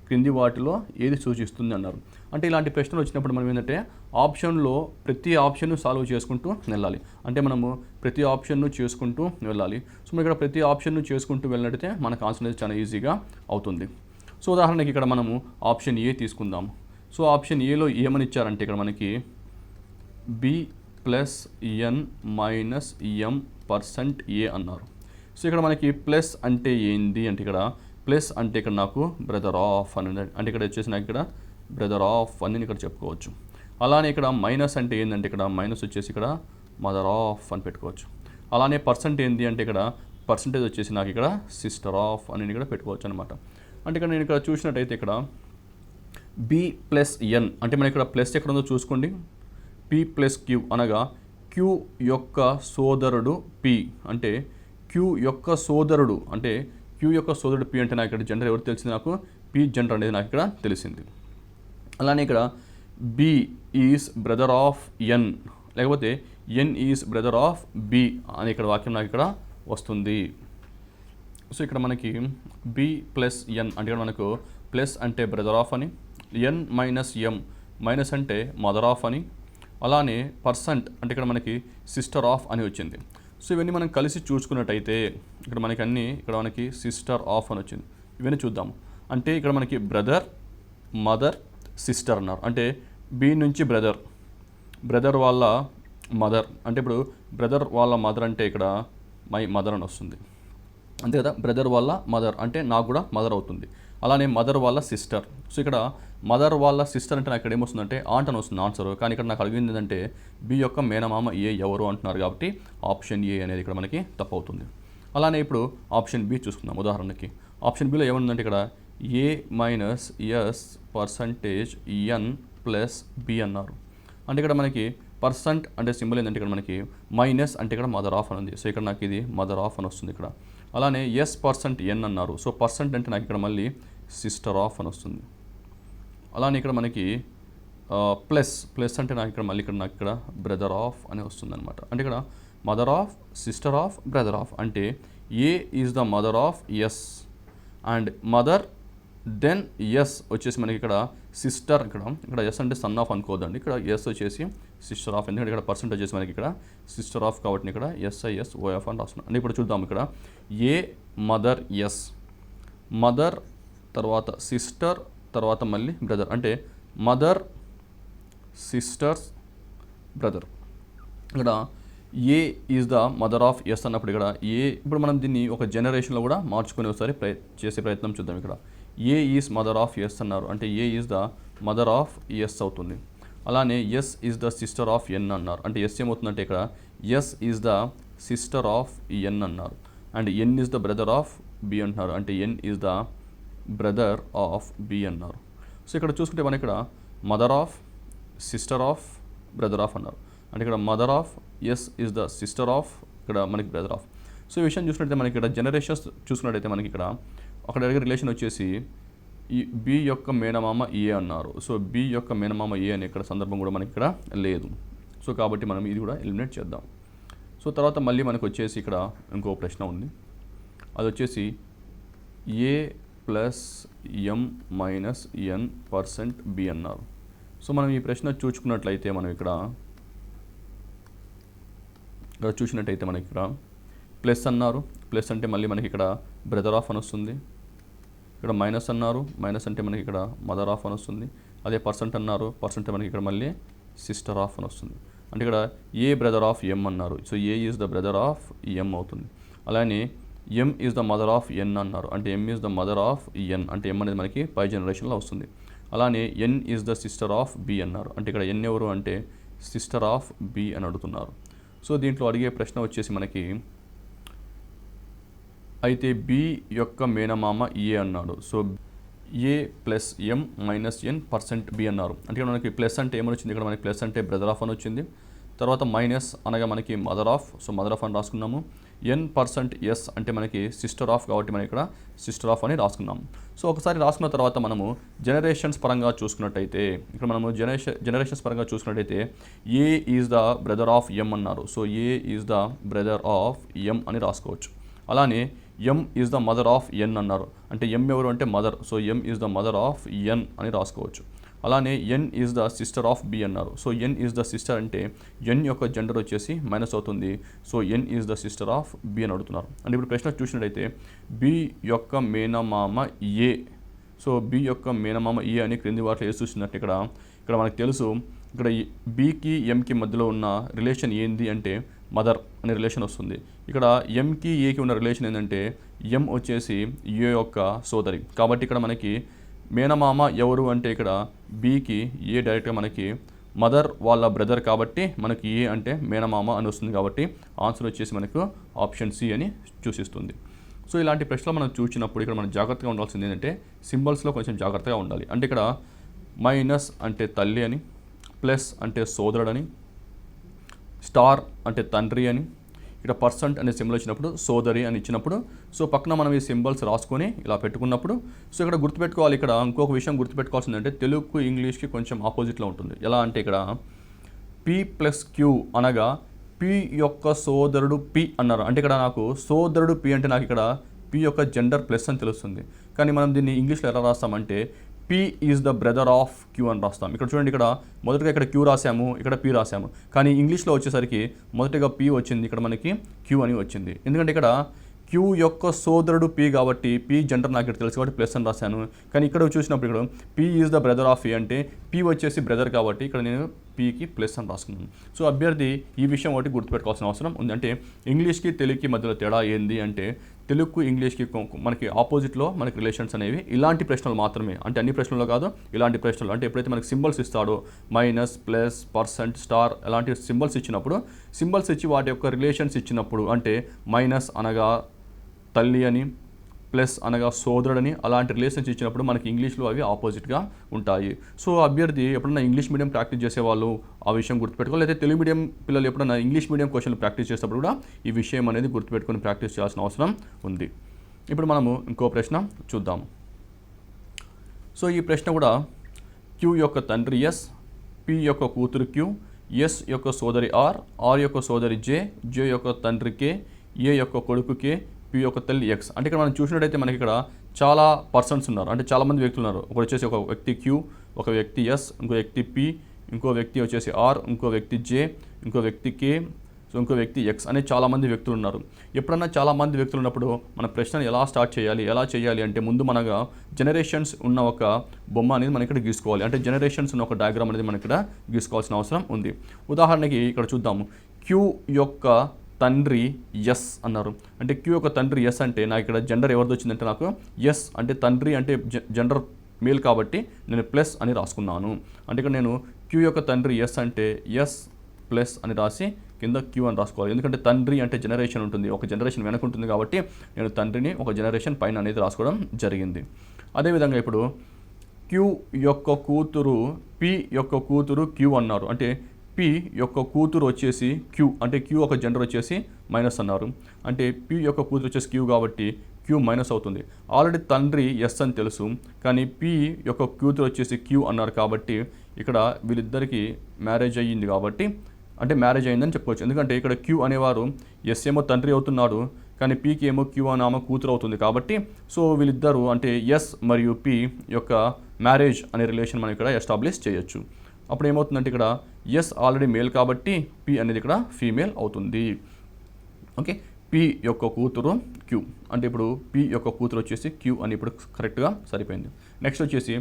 క్రింది వాటిలో ఏది సూచిస్తుంది అన్నారు. అంటే ఇలాంటి ప్రశ్నలు వచ్చినప్పుడు మనం ఏంటంటే ఆప్షన్లో ప్రతి ఆప్షన్ను సాల్వ్ చేసుకుంటూ వెళ్ళాలి. అంటే మనము ప్రతి ఆప్షన్ను చేసుకుంటూ వెళ్ళాలి. సో మనం ఇక్కడ ప్రతి ఆప్షన్ను చేసుకుంటూ వెళ్ళినట్టయితే మనకు ఆన్సర్ అనేది చాలా ఈజీగా అవుతుంది. సో ఉదాహరణకి ఇక్కడ మనము ఆప్షన్ ఏ తీసుకుందాము. సో ఆప్షన్ ఏలో ఏమని ఇచ్చారంటే ఇక్కడ మనకి బి ప్లస్ ఎన్ మైనస్ ఎం పర్సెంట్ ఏ అన్నారు. సో ఇక్కడ మనకి ప్లస్ అంటే ఏంది అంటే ఇక్కడ ప్లస్ అంటే ఇక్కడ నాకు బ్రదర్ ఆఫ్ అని, అంటే ఇక్కడ వచ్చేసి నాకు ఇక్కడ బ్రదర్ ఆఫ్ అని ఇక్కడ చెప్పుకోవచ్చు. అలానే ఇక్కడ మైనస్ అంటే ఏంటంటే ఇక్కడ మైనస్ వచ్చేసి ఇక్కడ మదర్ ఆఫ్ అని పెట్టుకోవచ్చు. అలానే పర్సెంట్ ఏంటి అంటే ఇక్కడ పర్సంటేజ్ వచ్చేసి నాకు ఇక్కడ సిస్టర్ ఆఫ్ అని ఇక్కడ పెట్టుకోవచ్చు అనమాట. అంటే ఇక్కడ నేను ఇక్కడ చూసినట్టయితే ఇక్కడ బి ప్లస్ ఎన్ అంటే మన ఇక్కడ ప్లస్ ఎక్కడ ఉందో చూసుకోండి. పి ప్లస్ క్యూ అనగా క్యూ యొక్క సోదరుడు పి అంటే క్యూ యొక్క సోదరుడు అంటే క్యూ యొక్క సోదరుడు పి అంటే నాకు ఇక్కడ జెండర్ ఎవరు తెలిసింది, నాకు పి జెండర్ అనేది నాకు ఇక్కడ తెలిసింది. అలానే ఇక్కడ బి ఈజ్ బ్రదర్ ఆఫ్ ఎన్ లేకపోతే ఎన్ ఈజ్ బ్రదర్ ఆఫ్ బి అని ఇక్కడ వాక్యం నాకు ఇక్కడ వస్తుంది. సో ఇక్కడ మనకి బి ప్లస్ ఎన్ అంటే ఇక్కడ మనకు ప్లస్ అంటే బ్రదర్ ఆఫ్ అని, ఎన్ మైనస్ ఎం మైనస్ అంటే మదర్ ఆఫ్ అని, అలానే పర్సెంట్ అంటే ఇక్కడ మనకి సిస్టర్ ఆఫ్ అని వచ్చింది. సో ఇవన్నీ మనం కలిసి చూసుకున్నట్టయితే ఇక్కడ మనకి సిస్టర్ ఆఫ్ అని వచ్చింది. ఇవన్నీ చూద్దాము. అంటే ఇక్కడ మనకి బ్రదర్, మదర్, సిస్టర్ అన్నారు. అంటే బి నుంచి బ్రదర్ వాళ్ళ మదర్ అంటే ఇప్పుడు బ్రదర్ వాళ్ళ మదర్ అంటే ఇక్కడ మై మదర్ అని వస్తుంది అంతే కదా. బ్రదర్ వాళ్ళ మదర్ అంటే నాకు కూడా మదర్ అవుతుంది. అలానే మదర్ వాళ్ళ సిస్టర్. సో ఇక్కడ మదర్ వాళ్ళ సిస్టర్ అంటే నాకు ఇక్కడ ఏమొస్తుందంటే ఆంట్ అని వస్తుంది ఆన్సర్. కానీ ఇక్కడ నాకు అడిగింది ఏంటంటే బి యొక్క మేనమామ ఏ ఎవరు అంటున్నారు కాబట్టి ఆప్షన్ ఏ అనేది ఇక్కడ మనకి తప్పు అవుతుంది. అలానే ఇప్పుడు ఆప్షన్ బి చూసుకుందాం. ఉదాహరణకి ఆప్షన్ బిలో ఏముందంటే ఇక్కడ ఏ మైనస్ ఎస్ పర్సంటేజ్ ఎన్ ప్లస్ బి అన్నారు. అంటే ఇక్కడ మనకి పర్సెంట్ అంటే సింబల్ ఏంటంటే ఇక్కడ మనకి మైనస్ అంటే ఇక్కడ మదర్ ఆఫ్ అని ఉంది. సో ఇక్కడ నాకు ఇది మదర్ ఆఫ్ అని వస్తుంది ఇక్కడ. అలానే ఎస్ పర్సెంట్ ఎన్ అన్నారు. సో పర్సెంట్ అంటే నాకు ఇక్కడ మళ్ళీ సిస్టర్ ఆఫ్ అని వస్తుంది. అలానే ఇక్కడ మనకి ప్లస్ అంటే నాకు ఇక్కడ మళ్ళీ నాకు ఇక్కడ బ్రదర్ ఆఫ్ అని వస్తుంది అనమాట. అంటే ఇక్కడ mother of, sister of, brother of అంటే A is the mother of S and mother then S వచ్చేసి మనకి ఇక్కడ సిస్టర్ ఇక్కడ ఎస్ అంటే సన్ ఆఫ్ అనుకోదండి. ఇక్కడ ఎస్ వచ్చేసి సిస్టర్ ఆఫ్ ఎందుకంటే ఇక్కడ పర్సెంట్ వచ్చేసి మనకి ఇక్కడ సిస్టర్ ఆఫ్ కాబట్టి ఇక్కడ ఎస్ఐఎస్ ఓఎఫ్ అని రాస్తున్నాం. అంటే ఇప్పుడు చూద్దాం ఇక్కడ ఏ మదర్ ఎస్ మదర్ తర్వాత సిస్టర్ తర్వాత మళ్ళీ బ్రదర్ అంటే మదర్ సిస్టర్స్ బ్రదర్. ఇక్కడ A is the mother of S అన్నప్పుడు ఇక్కడ ఇప్పుడు మనం దీన్ని ఒక జనరేషన్లో కూడా మార్చుకొని ఒకసారి చేసే ప్రయత్నం చూద్దాం. ఇక్కడ A is mother of S అన్నారు. అంటే A is the mother of S అవుతుంది. అలానే S is the sister of N అన్నారు. అంటే ఎస్ ఏమవుతుందంటే ఇక్కడ S is the sister of N అన్నారు. And N is the brother of B అంటున్నారు. అంటే N is the brother of B అన్నారు. సో ఇక్కడ చూసుకుంటే మనం ఇక్కడ mother of, sister of, brother of అన్నారు. అంటే ఇక్కడ mother of yes is the sister of ఇక్కడ మనకి బ్రదర్ ఆఫ్. సో ఈ విషయం చూసినట్టయితే మనకి ఇక్కడ జనరేషన్స్ చూసుకున్నట్టయితే మనకి ఇక్కడ అక్కడ అడిగే రిలేషన్ వచ్చేసి ఈ బి యొక్క మేనమామ ఏ అన్నారు. సో బి యొక్క మేనమామ ఏ అనే ఇక్కడ సందర్భం కూడా మనకి ఇక్కడ లేదు. సో కాబట్టి మనం ఇది కూడా ఎలిమినేట్ చేద్దాం. సో తర్వాత మళ్ళీ మనకు వచ్చేసి ఇక్కడ ఇంకో ప్రశ్న ఉంది. అది వచ్చేసి ఏ ప్లస్ ఎం మైనస్ ఎన్ పర్సెంట్ బి అన్నారు. సో మనం ఈ ప్రశ్న చూసుకున్నట్లయితే మనం ఇక్కడ చూసినట్టయితే మనకి ఇక్కడ ప్లస్ అన్నారు. ప్లస్ అంటే మళ్ళీ మనకి ఇక్కడ బ్రదర్ ఆఫ్ అని వస్తుంది. ఇక్కడ మైనస్ అన్నారు. మైనస్ అంటే మనకి ఇక్కడ మదర్ ఆఫ్ అని వస్తుంది. అదే పర్సెంట్ అన్నారు. పర్సెంట్ మనకి ఇక్కడ మళ్ళీ సిస్టర్ ఆఫ్ అని వస్తుంది. అంటే ఇక్కడ ఏ బ్రదర్ ఆఫ్ ఎం అన్నారు. So A is the brother of M అవుతుంది. అలానే M is the mother of N అన్నారు. అంటే M is the mother of N అంటే ఎం అనేది మనకి పై జనరేషన్లో వస్తుంది. అలానే N is the sister of B అన్నారు. అంటే ఇక్కడ ఎన్ ఎవరు అంటే సిస్టర్ ఆఫ్ బి అని అడుగుతున్నారు. సో దీంట్లో అడిగే ప్రశ్న వచ్చేసి మనకి అయితే బి యొక్క మేనమామ ఏ అన్నాడు. సో ఏ ప్లస్ ఎం మైనస్ ఎన్ పర్సెంట్ బి అన్నారు. అంటే ఇక్కడ మనకి ప్లస్ అంటే ఏమని వచ్చింది. ఇక్కడ మనకి ప్లస్ అంటే బ్రదర్ ఆఫ్ అని వచ్చింది. తర్వాత మైనస్ అనగా మనకి mother of. So mother of అని రాసుకున్నాము. ఎన్ పర్సెంట్ ఎస్ అంటే మనకి సిస్టర్ ఆఫ్ కాబట్టి మనం ఇక్కడ సిస్టర్ ఆఫ్ అని రాసుకున్నాము. సో ఒకసారి రాసుకున్న తర్వాత మనము జనరేషన్స్ పరంగా చూసుకున్నట్టయితే ఇక్కడ మనము జనరేషన్స్ పరంగా చూసుకున్నట్టయితే A is the brother of M అన్నారు. So A is the brother of M అని రాసుకోవచ్చు. అలానే M is the mother of N అన్నారు. అంటే ఎం ఎవరు అంటే mother. So M is the mother of N అని రాసుకోవచ్చు. అలానే N is the sister of B అన్నారు. So N is the sister అంటే ఎన్ యొక్క జెండర్ వచ్చేసి మైనస్ అవుతుంది. So N is the sister of B అని అడుగుతున్నారు. అంటే ఇప్పుడు ప్రశ్న చూసినట్టయితే బి యొక్క మేనమామ ఏ. సో బి యొక్క మేనమామ ఏ అని క్రింది వాటిలో ఏ చూసినట్టు ఇక్కడ మనకు తెలుసు. ఇక్కడ బికి ఎంకి మధ్యలో ఉన్న రిలేషన్ ఏంది అంటే మదర్ అనే రిలేషన్ వస్తుంది. ఇక్కడ ఎంకి ఏకి ఉన్న రిలేషన్ ఏంటంటే ఎం వచ్చేసి ఏ యొక్క సోదరి. కాబట్టి ఇక్కడ మనకి మేనమామ ఎవరు అంటే ఇక్కడ బీకి ఏ డైరెక్ట్గా మనకి మదర్ వాళ్ళ బ్రదర్ కాబట్టి మనకి ఏ అంటే మేనమామ అని వస్తుంది కాబట్టి ఆన్సర్ వచ్చేసి మనకు ఆప్షన్ సి అని సూచిస్తుంది. సో ఇలాంటి ప్రశ్నలు మనం చూసినప్పుడు ఇక్కడ మనం జాగ్రత్తగా ఉండాల్సింది ఏంటంటే సింబల్స్లో కొంచెం జాగ్రత్తగా ఉండాలి. అంటే ఇక్కడ మైనస్ అంటే తల్లి అని, ప్లస్ అంటే సోదరుడని, స్టార్ అంటే తండ్రి అని, ఇక్కడ పర్సెంట్ అనే సింబల్ వచ్చినప్పుడు సోదరి అని ఇచ్చినప్పుడు సో పక్కన మనం ఈ సింబల్స్ రాసుకొని ఇలా పెట్టుకున్నప్పుడు సో ఇక్కడ గుర్తుపెట్టుకోవాలి. ఇక్కడ ఇంకొక విషయం గుర్తుపెట్టుకోవాల్సింది అంటే తెలుగుకు ఇంగ్లీష్కి కొంచెం ఆపోజిట్లో ఉంటుంది. ఎలా అంటే ఇక్కడ పి ప్లస్ క్యూ అనగా పి యొక్క సోదరుడు పి అన్నారు. అంటే ఇక్కడ నాకు సోదరుడు పి అంటే నాకు ఇక్కడ పి యొక్క జెండర్ ప్లస్ అని తెలుస్తుంది. కానీ మనం దీన్ని ఇంగ్లీష్లో ఎలా రాస్తామంటే P is the brother of Q అని రాస్తాం. ఇక్కడ చూడండి, ఇక్కడ మొదటగా ఇక్కడ క్యూ రాసాము, ఇక్కడ పి రాసాము. కానీ ఇంగ్లీష్లో వచ్చేసరికి మొదటిగా పి వచ్చింది, ఇక్కడ మనకి క్యూ అని వచ్చింది. ఎందుకంటే ఇక్కడ క్యూ యొక్క సోదరుడు పి కాబట్టి పి జెండర్ నాకు ఇక్కడ తెలుసు కాబట్టి ప్లస్ అని రాశాను. కానీ ఇక్కడ చూసినప్పుడు ఇక్కడ P is the brother of A అంటే పి వచ్చేసి బ్రదర్ కాబట్టి ఇక్కడ నేను పీకి ప్లస్ అని రాసుకున్నాను. సో అభ్యర్థి ఈ విషయం ఒకటి గుర్తుపెట్టుకోవాల్సిన అవసరం ఉంది. అంటే ఇంగ్లీష్కి తెలుగుకి మధ్యలో తేడా ఏంది అంటే తెలుగుకు ఇంగ్లీష్కి మనకి ఆపోజిట్లో మనకి రిలేషన్స్ అనేవి ఇలాంటి ప్రశ్నలు మాత్రమే. అంటే అన్ని ప్రశ్నలు కాదు, ఇలాంటి ప్రశ్నలు. అంటే ఎప్పుడైతే మనకి సింబల్స్ ఇస్తాడో మైనస్, ప్లస్, పర్సెంట్, స్టార్ అలాంటి సింబల్స్ ఇచ్చినప్పుడు, సింబల్స్ ఇచ్చి వాటి యొక్క రిలేషన్స్ ఇచ్చినప్పుడు అంటే మైనస్ అనగా తల్లి అని, ప్లస్ అనగా సోదరుడని అలాంటి రిలేషన్స్ ఇచ్చినప్పుడు మనకి ఇంగ్లీష్లో అవి ఆపోజిట్గా ఉంటాయి. సో అభ్యర్థి ఎప్పుడన్నా ఇంగ్లీష్ మీడియం ప్రాక్టీస్ చేసేవాళ్ళు ఆ విషయం గుర్తుపెట్టుకోవాలి. లేదా తెలుగు మీడియం పిల్లలు ఎప్పుడన్నా ఇంగ్లీష్ మీడియం క్వశ్చన్లు ప్రాక్టీస్ చేసేటప్పుడు కూడా ఈ విషయం అనేది గుర్తుపెట్టుకొని ప్రాక్టీస్ చేయాల్సిన అవసరం ఉంది. ఇప్పుడు మనము ఇంకో ప్రశ్న చూద్దాము. సో ఈ ప్రశ్న కూడా క్యూ యొక్క తండ్రి ఎస్, పి యొక్క కూతురు క్యూ, ఎస్ యొక్క సోదరి ఆర్, ఆర్ యొక్క సోదరి జే, జే యొక్క తండ్రి కే, ఏ యొక్క కొడుకు కే, పి యొక్క తల్లి ఎక్స్. అంటే ఇక్కడ మనం చూసినట్టయితే మనకి ఇక్కడ చాలా పర్సన్స్ ఉన్నారు, అంటే చాలామంది వ్యక్తులు ఉన్నారు. ఒకటి వచ్చేసి ఒక వ్యక్తి క్యూ, ఒక వ్యక్తి ఎస్, ఇంకో వ్యక్తి పి, ఇంకో వ్యక్తి వచ్చేసి ఆర్, ఇంకో వ్యక్తి జే, ఇంకో వ్యక్తి కే, సో ఇంకో వ్యక్తి ఎక్స్ అనే చాలామంది వ్యక్తులు ఉన్నారు. ఎప్పుడన్నా చాలామంది వ్యక్తులు ఉన్నప్పుడు మన ప్రశ్నను ఎలా స్టార్ట్ చేయాలి, ఎలా చేయాలి అంటే ముందు మనగా జనరేషన్స్ ఉన్న ఒక బొమ్మ అనేది మనం ఇక్కడ గీసుకోవాలి. అంటే జనరేషన్స్ ఉన్న ఒక డయాగ్రామ్ అనేది మనం ఇక్కడ గీసుకోవాల్సిన అవసరం ఉంది. ఉదాహరణకి ఇక్కడ చూద్దాము. క్యూ యొక్క తండ్రి ఎస్ అన్నారు. అంటే క్యూ యొక్క తండ్రి ఎస్ అంటే నాకు ఇక్కడ జెండర్ ఎవరిది వచ్చిందంటే నాకు ఎస్ అంటే తండ్రి అంటే జెండర్ మేల్ కాబట్టి నేను ప్లస్ అని రాసుకున్నాను. అంటే ఇక్కడ నేను క్యూ యొక్క తండ్రి ఎస్ అంటే ఎస్ ప్లస్ అని రాసి కింద క్యూ అని రాసుకోవాలి. ఎందుకంటే తండ్రి అంటే జనరేషన్ ఉంటుంది, ఒక జనరేషన్ వెనక ఉంటుంది కాబట్టి నేను తండ్రిని ఒక జనరేషన్ పైన అనేది రాసుకోవడం జరిగింది. అదేవిధంగా ఇప్పుడు క్యూ యొక్క కూతురు పి యొక్క కూతురు క్యూ అన్నారు. అంటే పి యొక్క కూతురు వచ్చేసి క్యూ, అంటే క్యూ ఒక జెండర్ వచ్చేసి మైనస్ అన్నారు. అంటే పి యొక్క కూతురు వచ్చేసి క్యూ కాబట్టి క్యూ మైనస్ అవుతుంది. ఆల్రెడీ తండ్రి ఎస్ అని తెలుసు, కానీ పి యొక్క కూతురు వచ్చేసి క్యూ అన్నారు కాబట్టి ఇక్కడ వీళ్ళిద్దరికీ మ్యారేజ్ అయ్యింది కాబట్టి అంటే మ్యారేజ్ అయిందని చెప్పుకోవచ్చు. ఎందుకంటే ఇక్కడ క్యూ అనేవారు ఎస్ ఏమో తండ్రి అవుతున్నాడు, కానీ పీకి ఏమో క్యూ అని ఆమె కూతురు అవుతుంది కాబట్టి సో వీళ్ళిద్దరూ అంటే ఎస్ మరియు పి యొక్క మ్యారేజ్ అనే రిలేషన్ మనం ఇక్కడ ఎస్టాబ్లిష్ చేయొచ్చు. అప్పుడు ఏమవుతుందంటే ఇక్కడ ఎస్ ఆల్రెడీ మేల్ కాబట్టి పి అనేది ఇక్కడ ఫీమేల్ అవుతుంది. ఓకే, పి యొక్క కూతురు క్యూ అంటే ఇప్పుడు పి యొక్క కూతురు వచ్చేసి క్యూ అని ఇప్పుడు కరెక్ట్గా సరిపోయింది. నెక్స్ట్ వచ్చేసి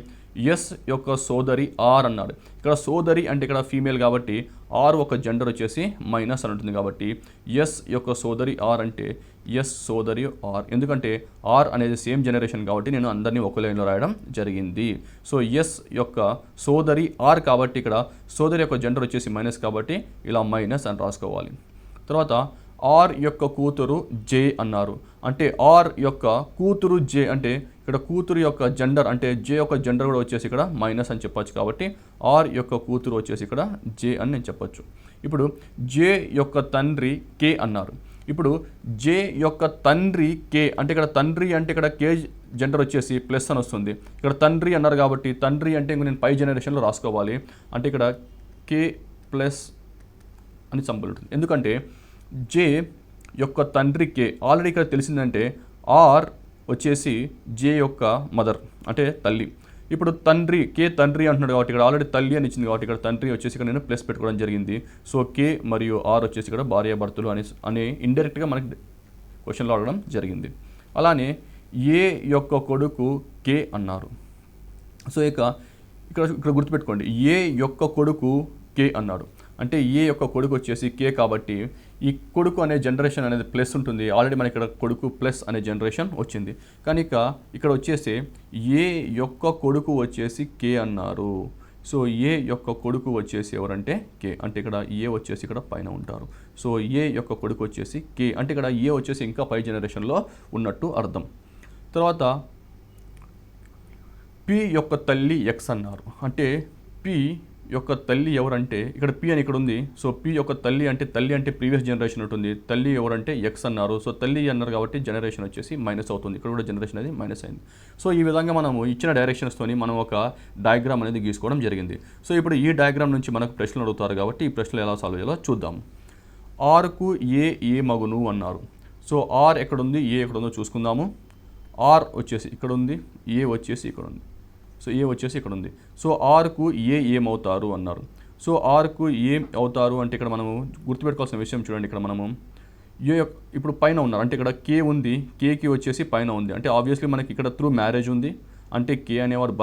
ఎస్ యొక్క సోదరి ఆర్ అన్నాడు. ఇక్కడ సోదరి అంటే ఇక్కడ ఫీమేల్ కాబట్టి ఆర్ ఒక జెండర్ వచ్చేసి మైనస్ అని ఉంటుంది కాబట్టి ఎస్ యొక్క సోదరి ఆర్ అంటే ఎస్ సోదరి ఆర్, ఎందుకంటే ఆర్ అనేది సేమ్ జనరేషన్ కాబట్టి నేను అందరినీ ఒక లైన్లో రాయడం జరిగింది. సో ఎస్ యొక్క సోదరి ఆర్ కాబట్టి ఇక్కడ సోదరి యొక్క జెండర్ వచ్చేసి మైనస్ కాబట్టి ఇలా మైనస్ అని రాసుకోవాలి. తర్వాత ఆర్ యొక్క కూతురు జే అన్నారు. అంటే ఆర్ యొక్క కూతురు జే అంటే ఇక్కడ కూతురు యొక్క జెండర్ అంటే జే యొక్క జెండర్ కూడా వచ్చేసి ఇక్కడ మైనస్ అని చెప్పొచ్చు కాబట్టి ఆర్ యొక్క కూతురు వచ్చేసి ఇక్కడ జే అని నేను చెప్పొచ్చు. ఇప్పుడు జే యొక్క తండ్రి కే అన్నారు. ఇప్పుడు జే యొక్క తండ్రి కే అంటే ఇక్కడ తండ్రి అంటే ఇక్కడ కే జెండర్ వచ్చేసి ప్లస్ అని వస్తుంది. ఇక్కడ తండ్రి అన్నారు కాబట్టి తండ్రి అంటే నేను పై జనరేషన్లో రాసుకోవాలి. అంటే ఇక్కడ కే ప్లస్ అని సింబల్ ఉంటుంది. ఎందుకంటే జే యొక్క తండ్రి కే ఆల్రెడీ ఇక్కడ తెలిసిందంటే ఆర్ వచ్చేసి జే యొక్క మదర్ అంటే తల్లి. ఇప్పుడు తండ్రి కే తండ్రి అంటున్నాడు కాబట్టి ఇక్కడ ఆల్రెడీ తల్లి అని ఇచ్చింది కాబట్టి ఇక్కడ తండ్రి వచ్చేసి ఇక్కడ నేను ప్లస్ పెట్టుకోవడం జరిగింది. సో కే మరియు ఆర్ వచ్చేసి ఇక్కడ భార్యాభర్తలు అని ఇండైరెక్ట్గా మనకి క్వశ్చన్లో అడగడం జరిగింది. అలానే ఏ యొక్క కొడుకు కే అన్నారు. సో ఇక్కడ గుర్తుపెట్టుకోండి, ఏ యొక్క కొడుకు కే అన్నాడు. అంటే ఏ యొక్క కొడుకు వచ్చేసి కే కాబట్టి ఈ కొడుకు అనే జనరేషన్ అనేది ప్లస్ ఉంటుంది. ఆల్రెడీ మనకి ఇక్కడ కొడుకు ప్లస్ అనే జనరేషన్ వచ్చింది. కానీ ఇక్కడ వచ్చేసి ఏ యొక్క కొడుకు వచ్చేసి కే అన్నారు. సో ఏ యొక్క కొడుకు వచ్చేసి ఎవరంటే కే, అంటే ఇక్కడ ఏ వచ్చేసి ఇక్కడ పైన ఉంటారు. సో ఏ యొక్క కొడుకు వచ్చేసి కే, అంటే ఇక్కడ ఏ వచ్చేసి ఇంకా పై జనరేషన్లో ఉన్నట్టు అర్థం. తర్వాత పి యొక్క తల్లి ఎక్స్ అన్నారు, అంటే పి యొక్క తల్లి ఎవరంటే ఇక్కడ పి అని ఇక్కడ ఉంది. సో పి యొక్క తల్లి అంటే ప్రీవియస్ జనరేషన్ ఉంటుంది. తల్లి ఎవరంటే ఎక్స్ అన్నారు. సో తల్లి అన్నారు కాబట్టి జనరేషన్ వచ్చేసి మైనస్ అవుతుంది. ఇక్కడ కూడా జనరేషన్ అనేది మైనస్ అయింది. సో ఈ విధంగా మనము ఇచ్చిన డైరెక్షన్స్తోని మనం ఒక డయాగ్రామ్ అనేది గీసుకోవడం జరిగింది. సో ఇప్పుడు ఈ డయాగ్రామ్ నుంచి మనకు ప్రశ్నలు అడుగుతారు కాబట్టి ఈ ప్రశ్నలు ఎలా సాల్వ్ చేయాలో చూద్దాం. ఆర్కు ఏ మగును అన్నారు. సో ఆర్ ఎక్కడుంది, ఏ ఎక్కడుందో చూసుకుందాము. ఆర్ వచ్చేసి ఇక్కడ ఉంది, ఏ వచ్చేసి ఇక్కడ ఉంది. సో ఏ వచ్చేసి ఇక్కడ ఉంది. సో ఆర్కు ఏమవుతారు అన్నారు. సో ఆర్కు ఏం అవుతారు అంటే ఇక్కడ మనము గుర్తుపెట్టుకోవాల్సిన విషయం చూడండి. ఇక్కడ మనము ఇప్పుడు పైన ఉన్నారు, అంటే ఇక్కడ కే ఉంది, కేకి వచ్చేసి పైన ఉంది. అంటే ఆబ్వియస్లీ మనకి ఇక్కడ త్రూ మ్యారేజ్ ఉంది, అంటే కే అనేవారు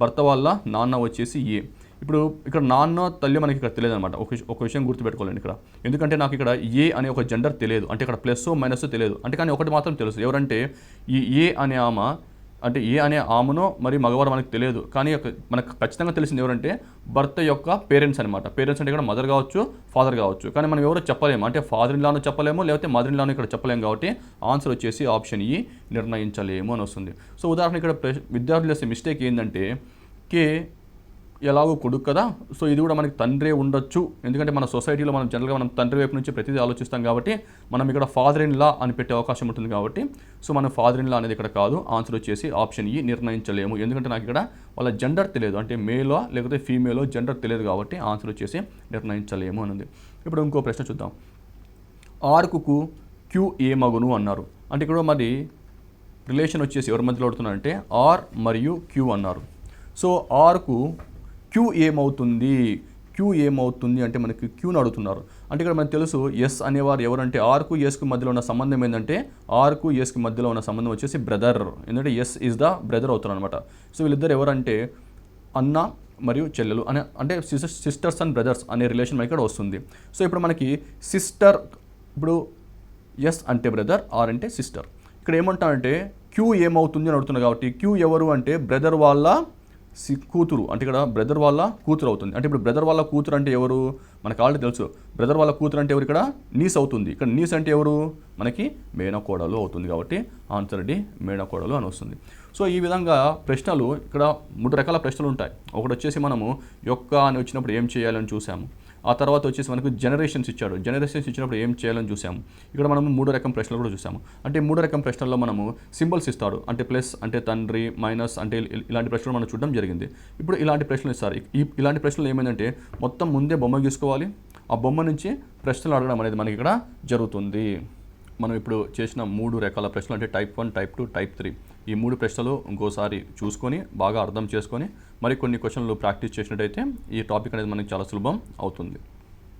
భర్త వాళ్ళ నాన్న వచ్చేసి ఏ. ఇప్పుడు ఇక్కడ నాన్న తల్లి మనకి ఇక్కడ తెలియదు అనమాట. ఒక విషయం గుర్తుపెట్టుకోవాలండి ఇక్కడ, ఎందుకంటే నాకు ఇక్కడ ఏ అనే ఒక జెండర్ తెలియదు, అంటే ఇక్కడ ప్లస్ మైనస్ తెలియదు. అంటే కానీ ఒకటి మాత్రం తెలుసు, ఎవరంటే ఈ ఏ అనే ఆమె, అంటే ఏ అనే ఆమెనో మరి మగవారు మనకు తెలియదు. కానీ మనకు ఖచ్చితంగా తెలిసింది ఎవరంటే భర్త యొక్క పేరెంట్స్ అనమాట. పేరెంట్స్ అంటే ఇక్కడ మదర్ కావచ్చు, ఫాదర్ కావచ్చు. కానీ మనం ఎవరో చెప్పలేము, అంటే ఫాదర్ ఇన్ లాను చెప్పలేము, లేకపోతే మదర్ ఇన్ లాను ఇక్కడ చెప్పలేము. కాబట్టి ఆన్సర్ వచ్చేసి ఆప్షన్ ఈ నిర్ణయించలేము అని వస్తుంది. సో ఉదాహరణ ఇక్కడ విద్యార్థులు చేసే మిస్టేక్ ఏంటంటే కే ఎలాగో కొడుకు కదా, సో ఇది కూడా మనకి తండ్రే ఉండొచ్చు. ఎందుకంటే మన సొసైటీలో మనం జనరల్గా మనం తండ్రి వైపు నుంచి ప్రతిదీ ఆలోచిస్తాం కాబట్టి మనం ఇక్కడ ఫాదర్ ఇన్ లా అని పెట్టే అవకాశం ఉంటుంది. కాబట్టి సో మనం ఫాదర్ ఇన్ లా అనేది ఇక్కడ కాదు. ఆన్సర్ వచ్చేసి ఆప్షన్ ఈ నిర్ణయించలేము. ఎందుకంటే నాకు ఇక్కడ వాళ్ళ జెండర్ తెలియదు, అంటే మేలో లేకపోతే ఫీమేలో జెండర్ తెలియదు. కాబట్టి ఆన్సర్ వచ్చేసి నిర్ణయించలేము అని. ఇప్పుడు ఇంకో ప్రశ్న చూద్దాం. ఆర్కు క్యూ ఏ మగును అన్నారు, అంటే ఇక్కడ మరి రిలేషన్ వచ్చేసి ఎవరి మధ్యలో అడుగుతున్నారంటే ఆర్ మరియు క్యూ అన్నారు. సో ఆర్కు క్యూ ఏమవుతుంది అంటే మనకి క్యూని అడుగుతున్నారు. అంటే ఇక్కడ మనకు తెలుసు ఎస్ అనేవారు ఎవరంటే ఆర్కు ఎస్కు మధ్యలో ఉన్న సంబంధం ఏంటంటే ఆర్కు ఎస్కి మధ్యలో ఉన్న సంబంధం వచ్చేసి బ్రదర్. ఎందుకంటే ఎస్ ఈజ్ ద బ్రదర్ అవుతారు అనమాట. సో వీళ్ళిద్దరు ఎవరంటే అన్న మరియు చెల్లెలు అనే, అంటే సిస్టర్స్ అండ్ బ్రదర్స్ అనే రిలేషన్ మనకి ఇక్కడ వస్తుంది. సో ఇప్పుడు మనకి సిస్టర్, ఇప్పుడు ఎస్ అంటే బ్రదర్, ఆర్ అంటే సిస్టర్. ఇక్కడ ఏమంటానంటే క్యూ ఏమవుతుంది అని అడుగుతున్నారు. కాబట్టి క్యూ ఎవరు అంటే బ్రదర్ వాళ్ళ కూతురు, అంటే ఇక్కడ బ్రదర్ వాళ్ళ కూతురు అవుతుంది. అంటే ఇప్పుడు బ్రదర్ వాళ్ళ కూతురు అంటే ఎవరు మనకు ఆల్రెడీ తెలుసు. బ్రదర్ వాళ్ళ కూతురు అంటే ఎవరు, ఇక్కడ నీస్ అవుతుంది. ఇక్కడ నీస్ అంటే ఎవరు మనకి మేనకోడలు అవుతుంది. కాబట్టి ఆన్సర్ డి మేనకోడలు అని వస్తుంది. సో ఈ విధంగా ప్రశ్నలు ఇక్కడ 3 రకాల ప్రశ్నలు ఉంటాయి. ఒకటి వచ్చేసి మనము యొక్క అని వచ్చినప్పుడు ఏం చేయాలని చూసాము. ఆ తర్వాత వచ్చేసి మనకు జనరేషన్స్ ఇచ్చాడు, జనరేషన్స్ ఇచ్చినప్పుడు ఏం చేయాలని చూసాము. ఇక్కడ మనము 3 రకం ప్రశ్నలు కూడా చూసాము. అంటే 3 రకం ప్రశ్నల్లో మనము సింబల్స్ ఇస్తాడు, అంటే ప్లస్ అంటే తండ్రి, మైనస్ అంటే ఇలాంటి ప్రశ్నలు మనం చూడడం జరిగింది. ఇప్పుడు ఇలాంటి ప్రశ్నలు ఇస్తారు. ఇలాంటి ప్రశ్నలు ఏమైందంటే మొత్తం ముందే బొమ్మ గీసుకోవాలి, ఆ బొమ్మ నుంచి ప్రశ్నలు అడగడం అనేది మనకి ఇక్కడ జరుగుతుంది. మనం ఇప్పుడు చేసిన 3 రకాల ప్రశ్నలు అంటే టైప్ 1, టైప్ 2, టైప్ 3, ఈ 3 ప్రశ్నలు ఇంకోసారి చూసుకొని బాగా అర్థం చేసుకొని మరి కొన్ని క్వశ్చన్లు ప్రాక్టీస్ చేసినట్టయితే ఈ టాపిక్ అనేది మనకి చాలా సులభం అవుతుంది.